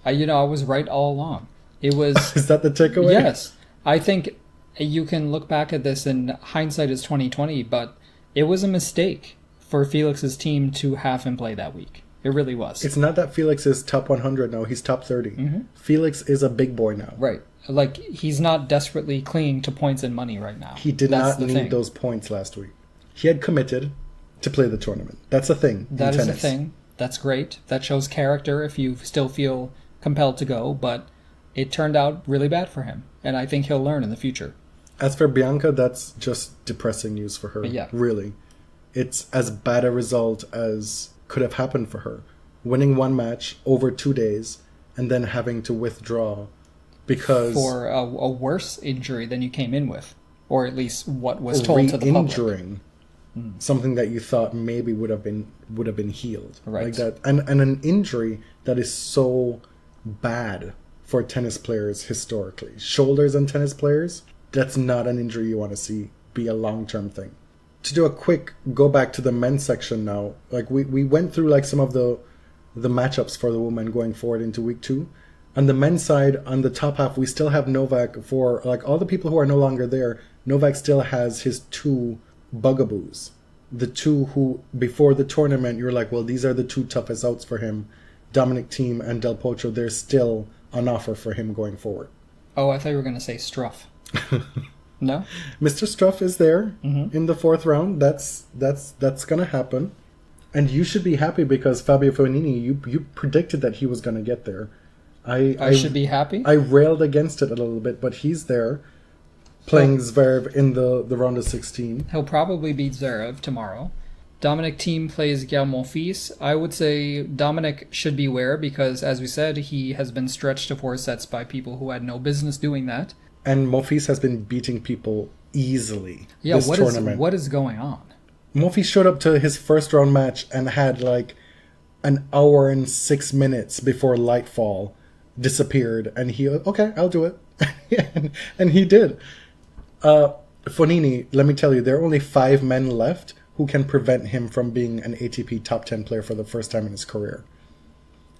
I know. I was right all along. It was... Is that the takeaway? Yes. I think you can look back at this and hindsight is 2020, but it was a mistake for Felix's team to have him play that week. It really was. It's not that Felix is top 100 now. He's top 30. Felix is a big boy now. Right. Like, he's not desperately clinging to points and money right now. He did not need those points last week. He had committed to play the tournament. That's a thing in tennis. That is a thing. That's great. That shows character if you still feel compelled to go, but it turned out really bad for him, and I think he'll learn in the future. As for Bianca, that's just depressing news for her. Yeah. Really. It's as bad a result as could have happened for her. Winning 1 match over 2 days and then having to withdraw because... For a worse injury than you came in with, or at least what was told to the public. Re-injuring something that you thought maybe would have been healed. Right. Like that. And an injury that is so bad for tennis players historically. Shoulders and tennis players, that's not an injury you want to see be a long-term thing. To do a quick go back to the men's section now, like we went through like some of the matchups for the women going forward into week 2. On the men's side, on the top half, we still have Novak. For like all the people who are no longer there, Novak still has his 2 bugaboos. The 2 who, before the tournament, you're like, well, these are the 2 toughest outs for him. Dominic Thiem and Del Potro, they're still on offer for him going forward. Oh, I thought you were going to say Struff. No? Mr. Struff is there in the 4th round. That's going to happen. And you should be happy because Fabio Fognini, you predicted that he was going to get there. I should be happy? I railed against it a little bit, but he's there. playing Zverev in the round of 16. He'll probably beat Zverev tomorrow. Dominic Thiem plays Gael Monfils. I would say Dominic should beware because, as we said, he has been stretched to 4 sets by people who had no business doing that. And Monfils has been beating people easily this tournament. What is going on? Monfils showed up to his first round match and had like an hour and 6 minutes before Lightfall disappeared. And he, okay, I'll do it. and he did. Fonini, let me tell you, there are only 5 men left who can prevent him from being an ATP top 10 player for the first time in his career.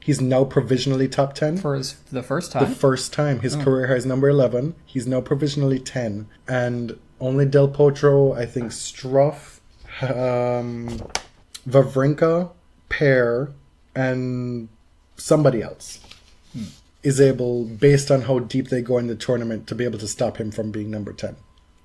He's now provisionally top 10. For the first time? The first time. His career high is number 11. He's now provisionally 10. And only Del Potro, I think Struff, Wawrinka, Pair, and somebody else is able, based on how deep they go in the tournament, to be able to stop him from being number 10.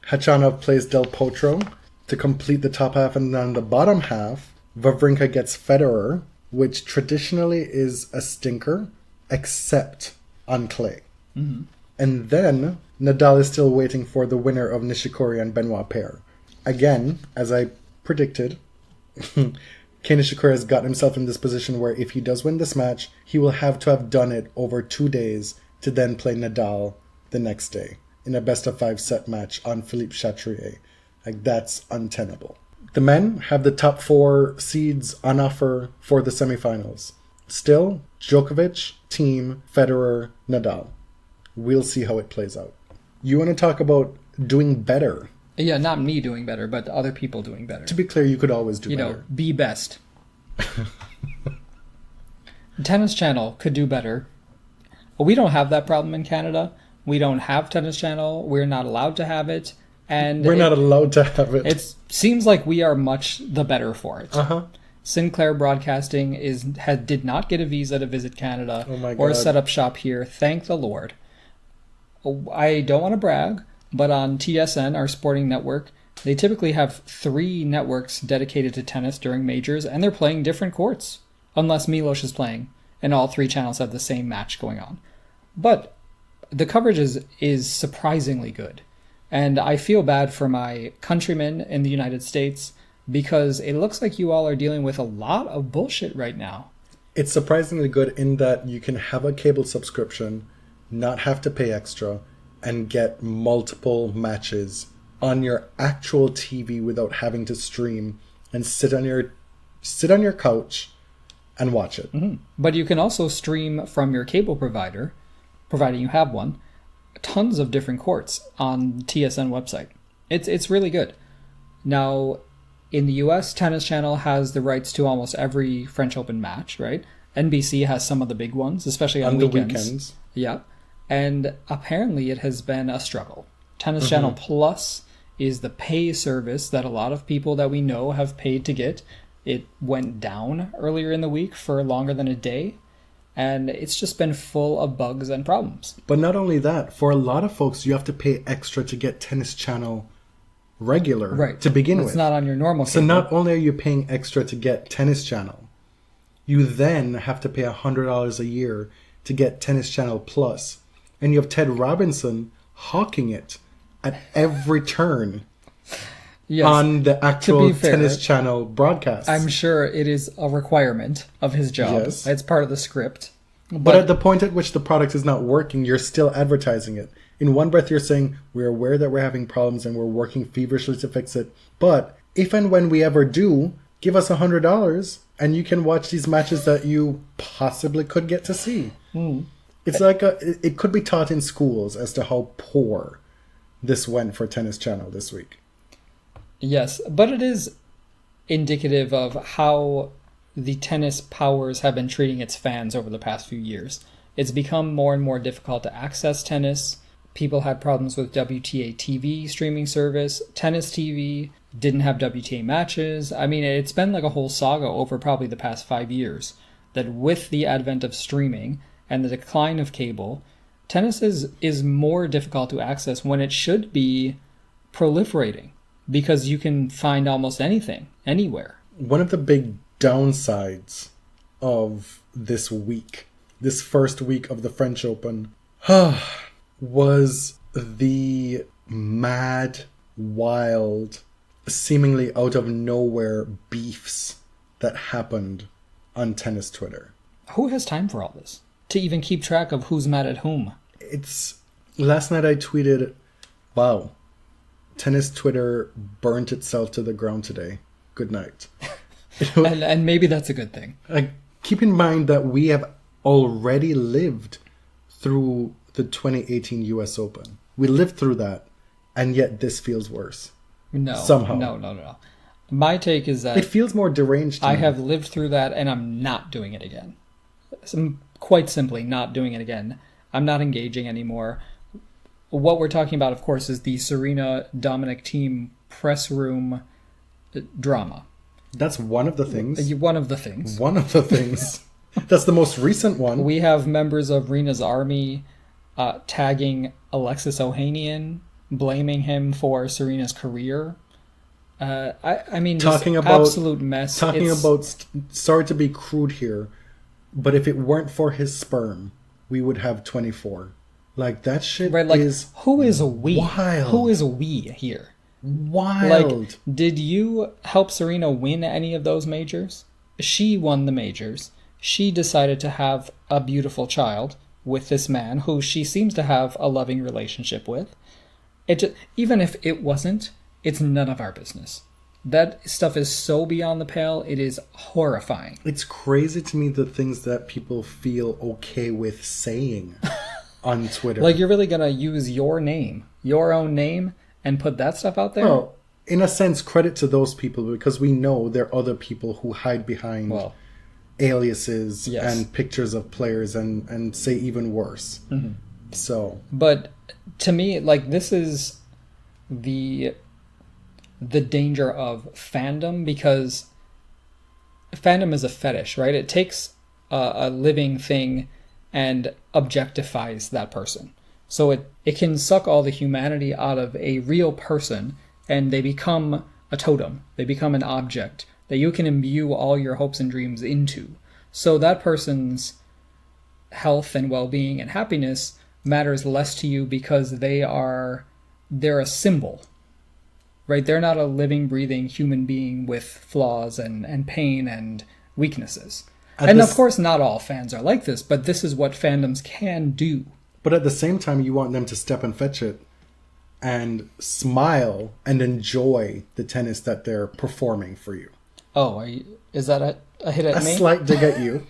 Khachanov plays Del Potro to complete the top half, and then the bottom half, Wawrinka gets Federer, which traditionally is a stinker, except on clay. Mm-hmm. And then Nadal is still waiting for the winner of Nishikori and Benoit Paire. Again, as I predicted, Kei Nishikori has got himself in this position where if he does win this match, he will have to have done it over 2 days to then play Nadal the next day in a best-of-5 set match on Philippe Chatrier. Like, that's untenable. The men have the top 4 seeds on offer for the semifinals. Still, Djokovic, Thiem, Federer, Nadal. We'll see how it plays out. You want to talk about doing better? Yeah, not me doing better, but other people doing better. To be clear, you could always do better. Be best. Tennis Channel could do better. We don't have that problem in Canada. We don't have Tennis Channel. We're not allowed to have it. And we're not allowed to have it. It seems like we are much the better for it. Uh-huh. Sinclair Broadcasting did not get a visa to visit Canada or set up shop here. Thank the Lord. I don't want to brag, but on TSN, our sporting network, they typically have 3 networks dedicated to tennis during majors, and they're playing different courts, unless Milos is playing, and all 3 channels have the same match going on. But the coverage is surprisingly good. And I feel bad for my countrymen in the United States because it looks like you all are dealing with a lot of bullshit right now. It's surprisingly good in that you can have a cable subscription, not have to pay extra, and get multiple matches on your actual TV without having to stream and sit on your couch and watch it. Mm-hmm. But you can also stream from your cable provider, providing you have one, tons of different courts on TSN website. It's really good. Now, in the US, Tennis Channel has the rights to almost every French Open match, right? NBC has some of the big ones, especially on weekends. Yeah. And apparently it has been a struggle. Tennis Channel Plus is the pay service that a lot of people that we know have paid to get. It went down earlier in the week for longer than a day. And it's just been full of bugs and problems. But not only that, for a lot of folks, you have to pay extra to get Tennis Channel regular to begin with. It's not on your normal So cable. not only are you paying extra to get Tennis Channel, you then have to pay $100 a year to get Tennis Channel Plus. And you have Ted Robinson hawking it at every turn on the actual Tennis Channel broadcasts. I'm sure it is a requirement of his job. Yes. It's part of the script. But at the point at which the product is not working, you're still advertising it. In one breath, you're saying, we're aware that we're having problems and we're working feverishly to fix it. But if and when we ever do, give us $100 and you can watch these matches that you possibly could get to see. It's like it could be taught in schools as to how poor this went for Tennis Channel this week. Yes, but it is indicative of how the tennis powers have been treating its fans over the past few years. It's become more and more difficult to access tennis. People had problems with WTA TV streaming service. Tennis TV didn't have WTA matches. I mean, it's been like a whole saga over probably the past 5 years that with the advent of streaming and the decline of cable, tennis is more difficult to access when it should be proliferating. Because you can find almost anything, anywhere. One of the big downsides of this week, this first week of the French Open, was the mad, wild, seemingly out of nowhere beefs that happened on tennis Twitter. Who has time for all this? To even keep track of who's mad at whom? Last night I tweeted, wow, tennis Twitter burnt itself to the ground today. Good night. And maybe that's a good thing. Keep in mind that we have already lived through the 2018 US Open. We lived through that, and yet this feels worse. No. Somehow. No. My take is that... It feels more deranged to I me. have lived through that, and I'm not doing it again. I'm quite simply not doing it again. I'm not engaging anymore. What we're talking about, of course, is the Serena-Dominic team press room drama. That's one of the things. One of the things. One of the things. That's the most recent one. We have members of Rena's army tagging Alexis Ohanian, blaming him for Serena's career. I mean, talking about absolute mess. Sorry to be crude here, but if it weren't for his sperm, we would have 24. Like, that shit is who is we? wild. Who is we here? Wild. Like, did you help Serena win any of those majors? She won the majors. She decided to have a beautiful child with this man who she seems to have a loving relationship with. Even if it wasn't, it's none of our business. That stuff is so beyond the pale, it is horrifying. It's crazy to me the things that people feel okay with saying on Twitter. Like, you're really going to use your name, your own name, and put that stuff out there? Well, in a sense, credit to those people, because we know there are other people who hide behind aliases and pictures of players and say even worse. Mm-hmm. So, but to me, like, this is the danger of fandom, because fandom is a fetish, right? It takes a living thing and objectifies that person. So it can suck all the humanity out of a real person, and they become a totem. They become an object that you can imbue all your hopes and dreams into. So that person's health and well-being and happiness matters less to you because they're a symbol, right? They're not a living, breathing human being with flaws and pain and weaknesses. Of course, not all fans are like this, but this is what fandoms can do. But at the same time, you want them to step and fetch it and smile and enjoy the tennis that they're performing for you. Oh, is that a hit at me? A slight dig at you.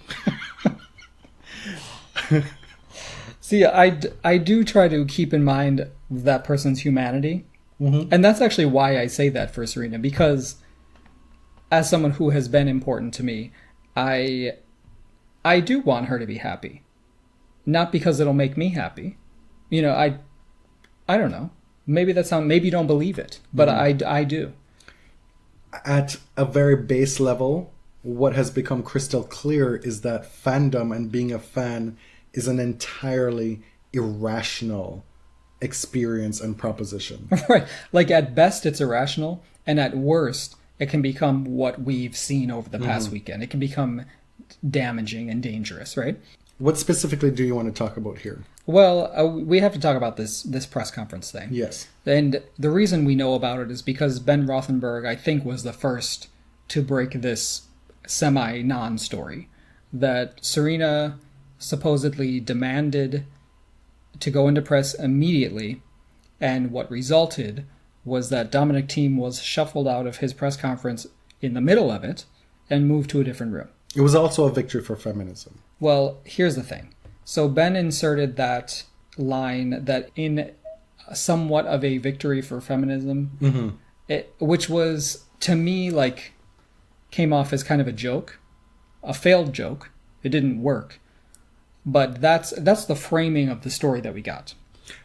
See, I do try to keep in mind that person's humanity. Mm-hmm. And that's actually why I say that for Serena, because as someone who has been important to me, I do want her to be happy. Not because it'll make me happy. You know, I don't know. Maybe maybe you don't believe it, but I do. At a very base level, what has become crystal clear is that fandom and being a fan is an entirely irrational experience and proposition. Right. Like, at best, it's irrational, and at worst, it can become what we've seen over the past weekend. It can become damaging and dangerous, right? What specifically do you want to talk about here? Well, we have to talk about this press conference thing. Yes. And the reason we know about it is because Ben Rothenberg, I think, was the first to break this semi-non-story. That Serena supposedly demanded to go into press immediately, and what resulted was that Dominic Thiem was shuffled out of his press conference in the middle of it and moved to a different room. It was also a victory for feminism. Well, here's the thing. So Ben inserted that line that in somewhat of a victory for feminism, which was, to me, like, came off as kind of a joke, a failed joke. It didn't work. But that's the framing of the story that we got.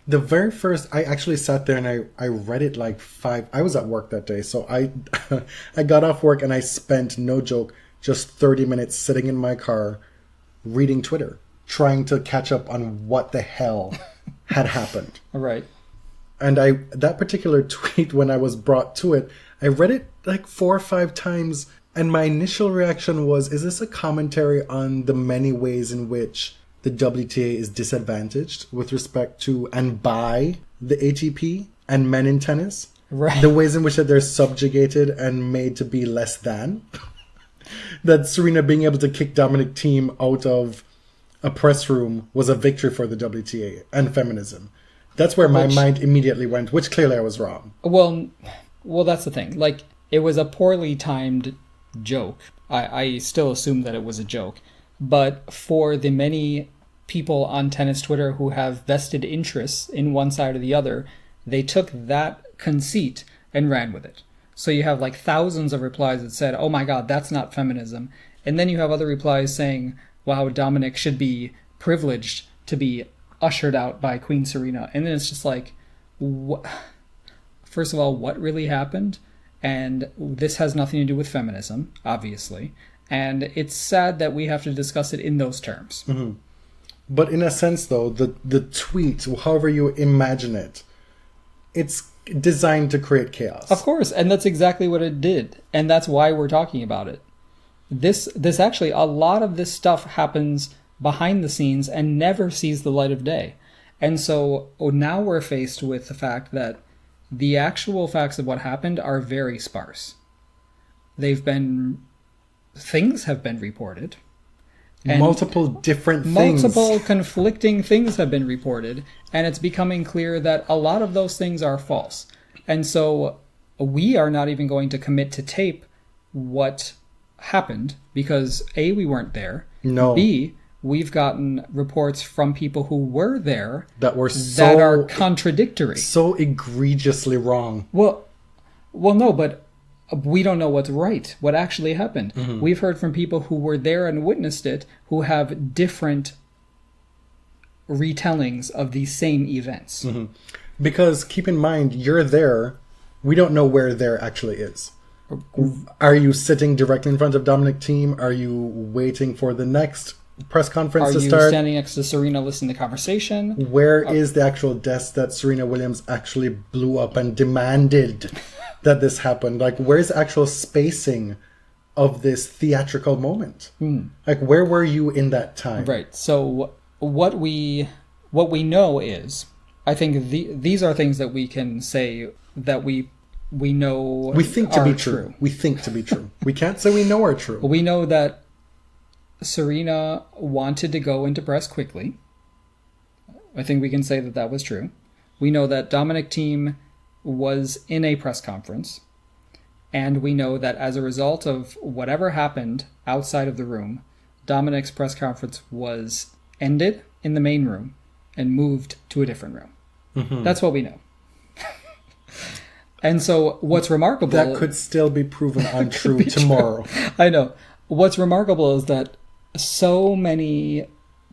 The very first, I actually sat there and I read it like I was at work that day, so I got off work and I spent, no joke, just 30 minutes sitting in my car reading Twitter, trying to catch up on what the hell had happened. Right. And that particular tweet, when I was brought to it, I read it like 4 or 5 times, and my initial reaction was, is this a commentary on the many ways in which the WTA is disadvantaged with respect to and by the ATP and men in tennis. Right. The ways in which that they're subjugated and made to be less than. That Serena being able to kick Dominic Thiem out of a press room was a victory for the WTA and feminism. That's where my mind immediately went, which clearly I was wrong. Well, that's the thing. Like, it was a poorly timed joke. I still assume that it was a joke. But for the many people on tennis Twitter who have vested interests in one side or the other, they took that conceit and ran with it. So you have like thousands of replies that said, oh my God, that's not feminism. And then you have other replies saying, wow, Dominic should be privileged to be ushered out by Queen Serena. And then it's just like, first of all, what really happened? And this has nothing to do with feminism, obviously. And it's sad that we have to discuss it in those terms. Mm-hmm. But in a sense, though, the tweet, however you imagine it, it's designed to create chaos. Of course, and that's exactly what it did. And that's why we're talking about it. This actually, a lot of this stuff happens behind the scenes and never sees the light of day. And so now we're faced with the fact that the actual facts of what happened are very sparse. Things have been reported. And multiple different things. Multiple conflicting things have been reported, and it's becoming clear that a lot of those things are false. And so we are not even going to commit to tape what happened because A, we weren't there. No. B, we've gotten reports from people who were there that are contradictory. So egregiously wrong. Well, no, but we don't know what's right, what actually happened. Mm-hmm. We've heard from people who were there and witnessed it who have different retellings of these same events. Mm-hmm. Because keep in mind, you're there. We don't know where there actually is. Are you sitting directly in front of Dominic Thiem? Are you waiting for the next press conference to start? Are you standing next to Serena listening to the conversation? Where is the actual desk that Serena Williams actually blew up and demanded that this happened? Like, where's the actual spacing of this theatrical moment? Like, where were you in that time? Right. So what we know is, I think these are things that we can say that we know we think to be true. We think to be true. We can't say we know are true. We know that Serena wanted to go into press quickly. I think we can say that that was true. We know that Dominic Thiem was in a press conference, and we know that as a result of whatever happened outside of the room, Dominic's press conference was ended in the main room and moved to a different room. Mm-hmm. That's what we know. And so what's remarkable... That could still be proven untrue tomorrow. I know. What's remarkable is that so many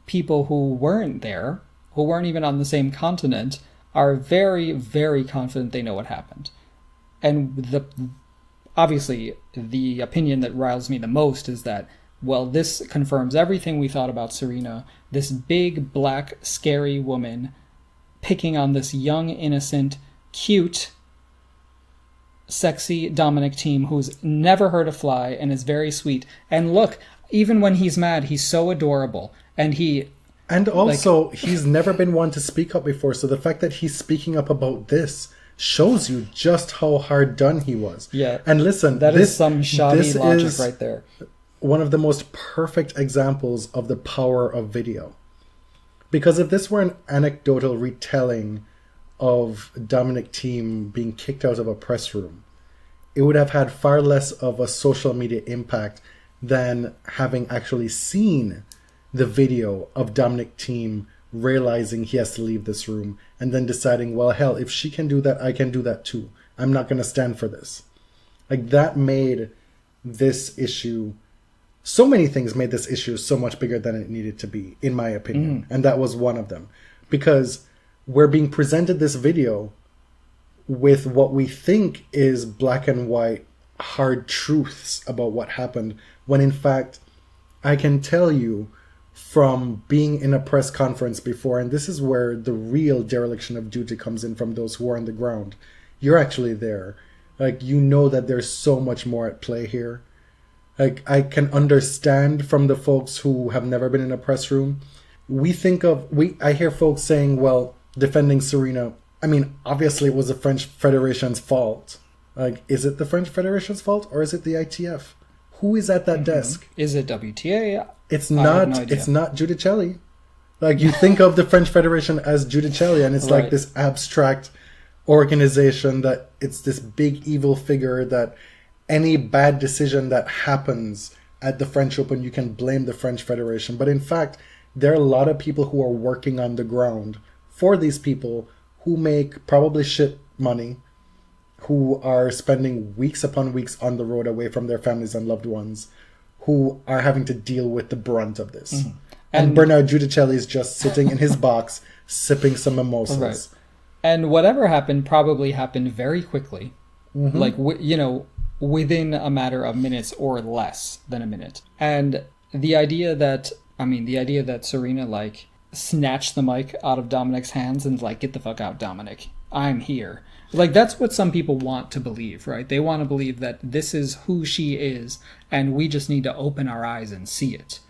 people who weren't there, who weren't even on the same continent, are very, very confident they know what happened. And obviously, the opinion that riles me the most is that, well, this confirms everything we thought about Serena, this big, black, scary woman picking on this young, innocent, cute, sexy Dominic Thiem who's never hurt a fly and is very sweet. And look, even when he's mad, he's so adorable. And also, he's never been one to speak up before, so the fact that he's speaking up about this shows you just how hard done he was. Yeah. And listen, that is some shoddy logic right there. One of the most perfect examples of the power of video. Because if this were an anecdotal retelling of Dominic Thiem being kicked out of a press room, it would have had far less of a social media impact than having actually seen the video of Dominic Thiem realizing he has to leave this room and then deciding, well, hell, if she can do that, I can do that too. I'm not going to stand for this. Like, that made this issue... So many things made this issue so much bigger than it needed to be, in my opinion. And that was one of them. Because we're being presented this video with what we think is black and white, hard truths about what happened, when in fact, I can tell you from being in a press conference before, and this is where the real dereliction of duty comes in from those who are on the ground. You're actually there. Like, you know that there's so much more at play here. Like, I can understand from the folks who have never been in a press room I hear folks saying, well, defending Serena, I mean, obviously it was the French Federation's fault. Like, is it the French Federation's fault or is it the ITF? Who is at that desk? Is it WTA? It's I have not. no idea. It's not Giudicelli. Like, you think of the French Federation as Giudicelli, and it's like Right. this abstract organization that it's this big evil figure that any bad decision that happens at the French Open, you can blame the French Federation. But in fact, there are a lot of people who are working on the ground for these people who make probably shit money, who are spending weeks upon weeks on the road away from their families and loved ones, who are having to deal with the brunt of this. Mm-hmm. And Bernard Giudicelli is just sitting in his box, sipping some mimosas. Right. And whatever happened probably happened very quickly. Mm-hmm. Like, within a matter of minutes or less than a minute. And the idea that Serena, like, snatched the mic out of Dominic's hands and, like, get the fuck out, Dominic. I'm here. Like, that's what some people want to believe, right? They want to believe that this is who she is, and we just need to open our eyes and see it.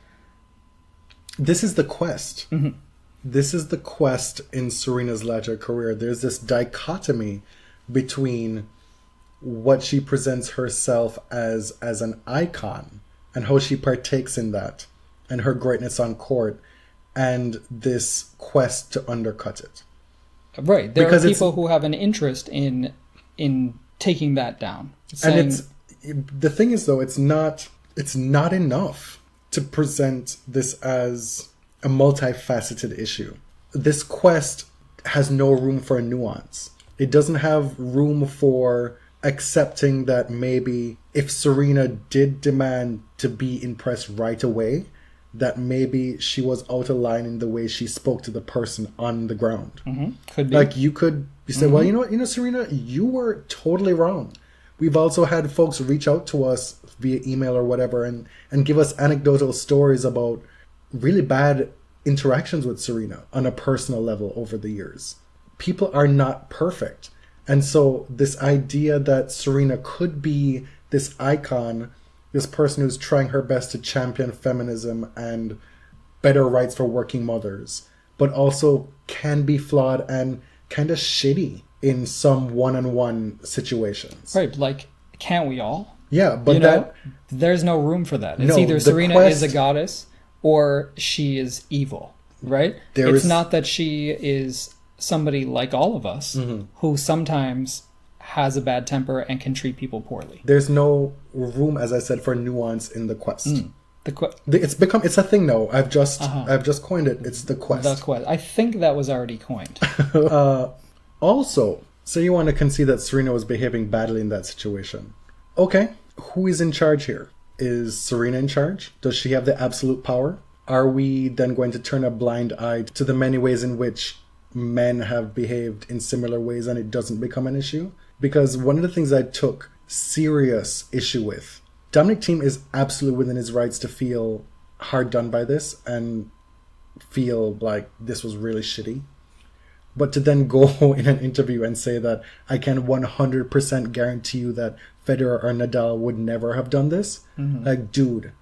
This is the quest. Mm-hmm. This is the quest in Serena's latter career. There's this dichotomy between what she presents herself as an icon and how she partakes in that and her greatness on court, and this quest to undercut it. Right. There Because are people who have an interest in taking that down. And the thing is, though, it's not enough to present this as a multifaceted issue. This quest has no room for nuance. It doesn't have room for accepting that maybe if Serena did demand to be impressed right away, that maybe she was out of line in the way she spoke to the person on the ground. Mm-hmm. Could be. Like, you say, well, you know what, Serena, you were totally wrong. We've also had folks reach out to us via email or whatever and give us anecdotal stories about really bad interactions with Serena on a personal level over the years. People are not perfect. And so this idea that Serena could be this icon, this person who's trying her best to champion feminism and better rights for working mothers, but also can be flawed and kind of shitty in some one-on-one situations. Right, like, can't we all? Yeah, but there's no room for that. It's No, either the Serena quest- is a goddess or she is evil, right? It's not that she is somebody like all of us who sometimes has a bad temper and can treat people poorly. There's no room, as I said, for nuance in the quest. It's a thing now. I've just coined it. It's the quest. The quest. I think that was already coined. Also, say you want to concede that Serena was behaving badly in that situation. Okay, who is in charge here? Is Serena in charge? Does she have the absolute power? Are we then going to turn a blind eye to the many ways in which men have behaved in similar ways and it doesn't become an issue? Because one of the things I took serious issue with, Dominic Thiem is absolutely within his rights to feel hard done by this and feel like this was really shitty. But to then go in an interview and say that I can 100% guarantee you that Federer or Nadal would never have done this, like, dude,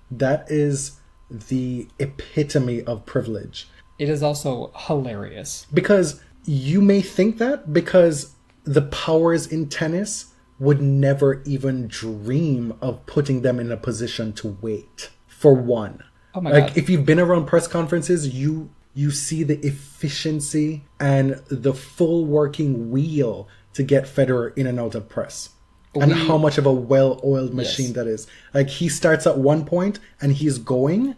that is the epitome of privilege. It is also hilarious. Because you may think that because the powers in tennis would never even dream of putting them in a position to wait, for one. Oh my God. God. If you've been around press conferences, you see the efficiency and the full working wheel to get Federer in and out of press. And how much of a well-oiled machine that is. Like, he starts at one point and he's going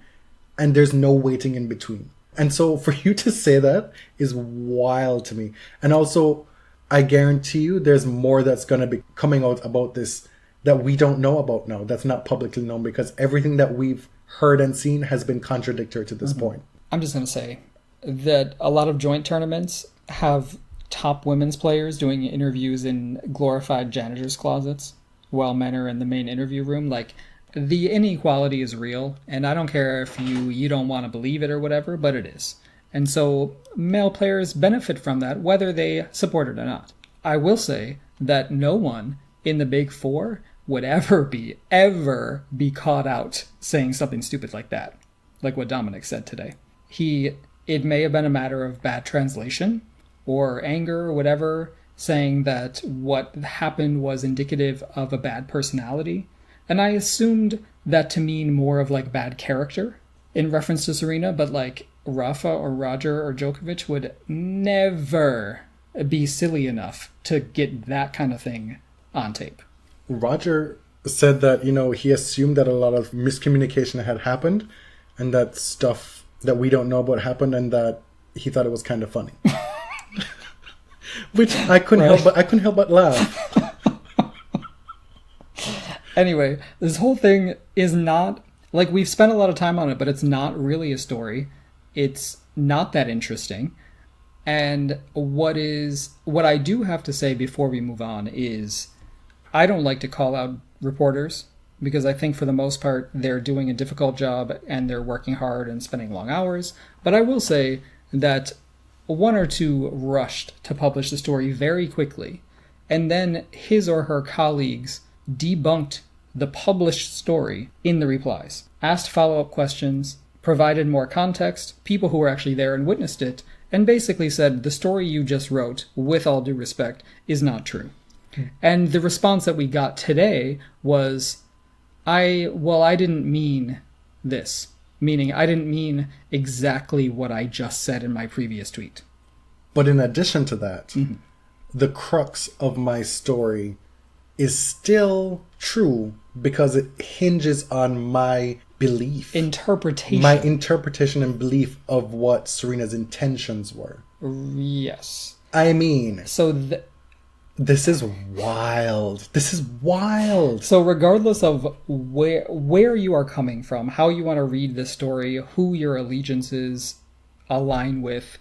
and there's no waiting in between. And so for you to say that is wild to me. And also, I guarantee you there's more that's going to be coming out about this that we don't know about now, that's not publicly known, because everything that we've heard and seen has been contradictory to this point. I'm just going to say that a lot of joint tournaments have top women's players doing interviews in glorified janitor's closets while men are in the main interview room. Like, the inequality is real, and I don't care if you don't want to believe it or whatever, but it is. And so male players benefit from that, whether they support it or not. I will say that no one in the Big Four would ever be caught out saying something stupid like that, like what Dominic said today. It may have been a matter of bad translation or anger or whatever, saying that what happened was indicative of a bad personality. And I assumed that to mean more of like bad character in reference to Serena, but like Rafa or Roger or Djokovic would never be silly enough to get that kind of thing on tape. Roger said that, he assumed that a lot of miscommunication had happened and that stuff that we don't know about happened, and that he thought it was kind of funny. Which I couldn't help but laugh. Anyway, this whole thing is not like, we've spent a lot of time on it, but it's not really a story. It's not that interesting. And what I do have to say before we move on is, I don't like to call out reporters, because I think for the most part they're doing a difficult job and they're working hard and spending long hours. But I will say that one or two rushed to publish the story very quickly, and then his or her colleagues debunked the published story in the replies, asked follow-up questions, provided more context, people who were actually there and witnessed it, and basically said, the story you just wrote, with all due respect, is not true. And the response that we got today was, I didn't mean this. Meaning, I didn't mean exactly what I just said in my previous tweet. But in addition to that, the crux of my story is still true because it hinges on my belief. Interpretation. My interpretation and belief of what Serena's intentions were. Yes. I mean... So this is wild. This is wild. So regardless of where you are coming from, how you want to read this story, who your allegiances align with,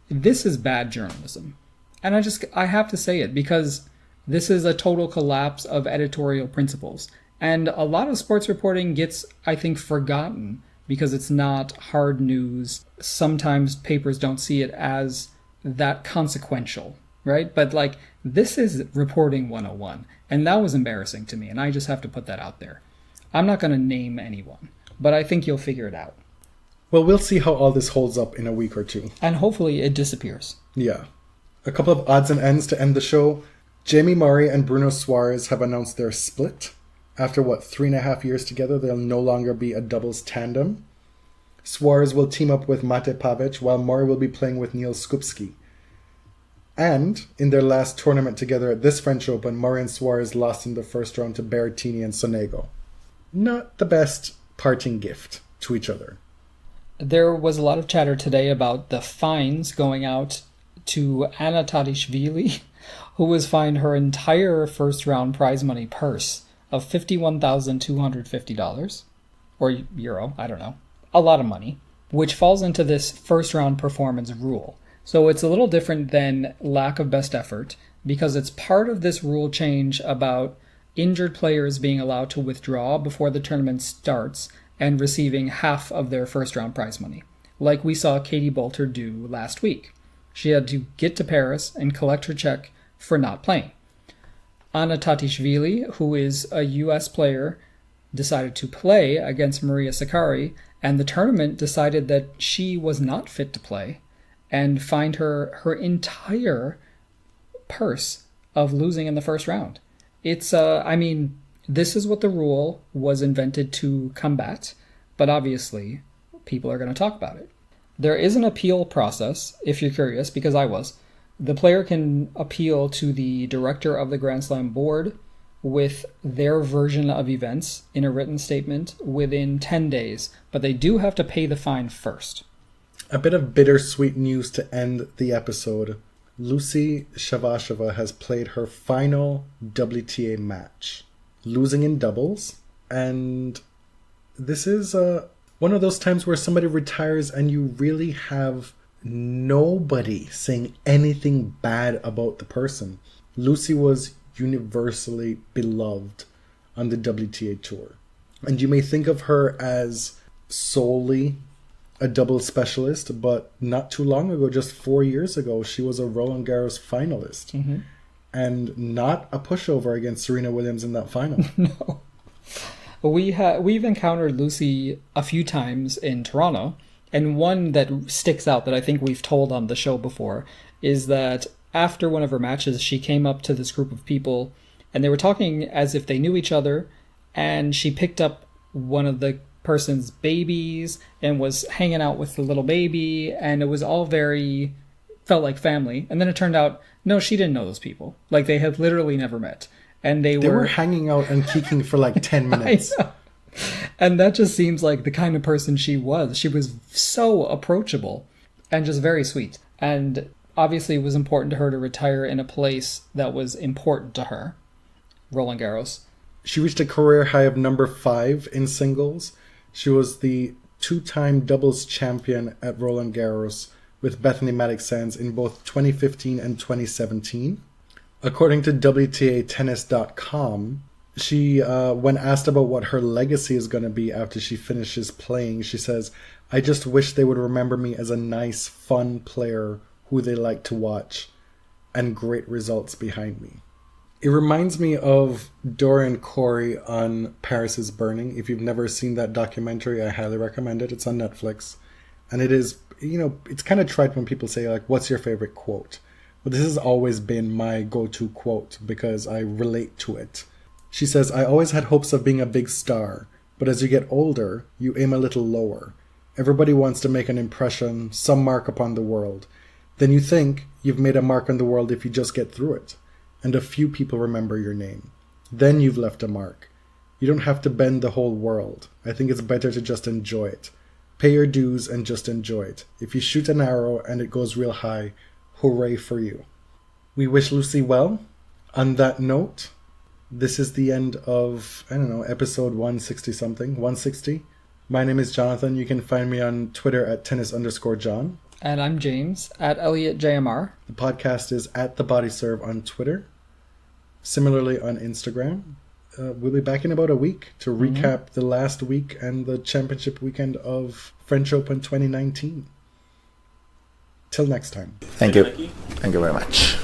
this is bad journalism. And I have to say it, because this is a total collapse of editorial principles. And a lot of sports reporting gets, I think, forgotten because it's not hard news. Sometimes papers don't see it as that consequential, right? But like, this is reporting 101, and that was embarrassing to me, and I just have to put that out there. I'm not going to name anyone, but I think you'll figure it out. Well, we'll see how all this holds up in a week or two. And hopefully it disappears. Yeah. A couple of odds and ends to end the show. Jamie Murray and Bruno Suarez have announced their split. After, 3.5 years together, they'll no longer be a doubles tandem. Suarez will team up with Mate Pavic, while Murray will be playing with Neil Skupski. And in their last tournament together at this French Open, Murray and Suarez lost in the first round to Berrettini and Sonego. Not the best parting gift to each other. There was a lot of chatter today about the fines going out to Anna Tatishvili, who was fined her entire first round prize money purse of $51,250, or euro, I don't know, a lot of money, which falls into this first round performance rule. So it's a little different than lack of best effort, because it's part of this rule change about injured players being allowed to withdraw before the tournament starts and receiving half of their first round prize money, like we saw Katie Bolter do last week. She had to get to Paris and collect her check for not playing. Anna Tatishvili, who is a US player, decided to play against Maria Sakkari, and the tournament decided that she was not fit to play and fined her entire purse of losing in the first round. It's, this is what the rule was invented to combat, but obviously people are going to talk about it. There is an appeal process, if you're curious, because I was. The player can appeal to the director of the Grand Slam board with their version of events in a written statement within 10 days, but they do have to pay the fine first. A bit of bittersweet news to end the episode. Lucy Shavashova has played her final WTA match, losing in doubles, and this is one of those times where somebody retires and you really have nobody saying anything bad about the person. Lucy was universally beloved on the WTA tour, and you may think of her as solely a double specialist, but not too long ago, just 4 years ago, she was a Roland Garros finalist, and not a pushover against Serena Williams in that final. No. We've encountered Lucy a few times in Toronto, And one that sticks out that I think we've told on the show before is that after one of her matches, she came up to this group of people and they were talking as if they knew each other, and she picked up one of the person's babies and was hanging out with the little baby, and it was all felt like family. And then it turned out, no, she didn't know those people. Like, they had literally never met. And they were hanging out and kicking for like 10 minutes. I know. And that just seems like the kind of person she was. She was so approachable and just very sweet. And obviously it was important to her to retire in a place that was important to her, Roland Garros. She reached a career high of number 5 in singles. She was the 2-time doubles champion at Roland Garros with Bethany Mattek-Sands in both 2015 and 2017. According to WTAtennis.com, she, when asked about what her legacy is going to be after she finishes playing, she says, "I just wish they would remember me as a nice, fun player who they like to watch, and great results behind me." It reminds me of Dorian Corey on Paris is Burning. If you've never seen that documentary, I highly recommend it. It's on Netflix. And it is, it's kind of trite when people say, like, what's your favorite quote? But this has always been my go-to quote because I relate to it. She says, "I always had hopes of being a big star, but as you get older, you aim a little lower. Everybody wants to make an impression, some mark upon the world. Then you think you've made a mark on the world if you just get through it. And a few people remember your name. Then you've left a mark. You don't have to bend the whole world. I think it's better to just enjoy it. Pay your dues and just enjoy it. If you shoot an arrow and it goes real high, hooray for you." We wish Lucy well. On that note, this is the end of, episode 160-something, 160. My name is Jonathan. You can find me on Twitter at tennis_John. And I'm James, at ElliotJMR. The podcast is at The Body Serve on Twitter. Similarly on Instagram. We'll be back in about a week to recap the last week and the championship weekend of French Open 2019. Till next time. Thank you. Thank you very much.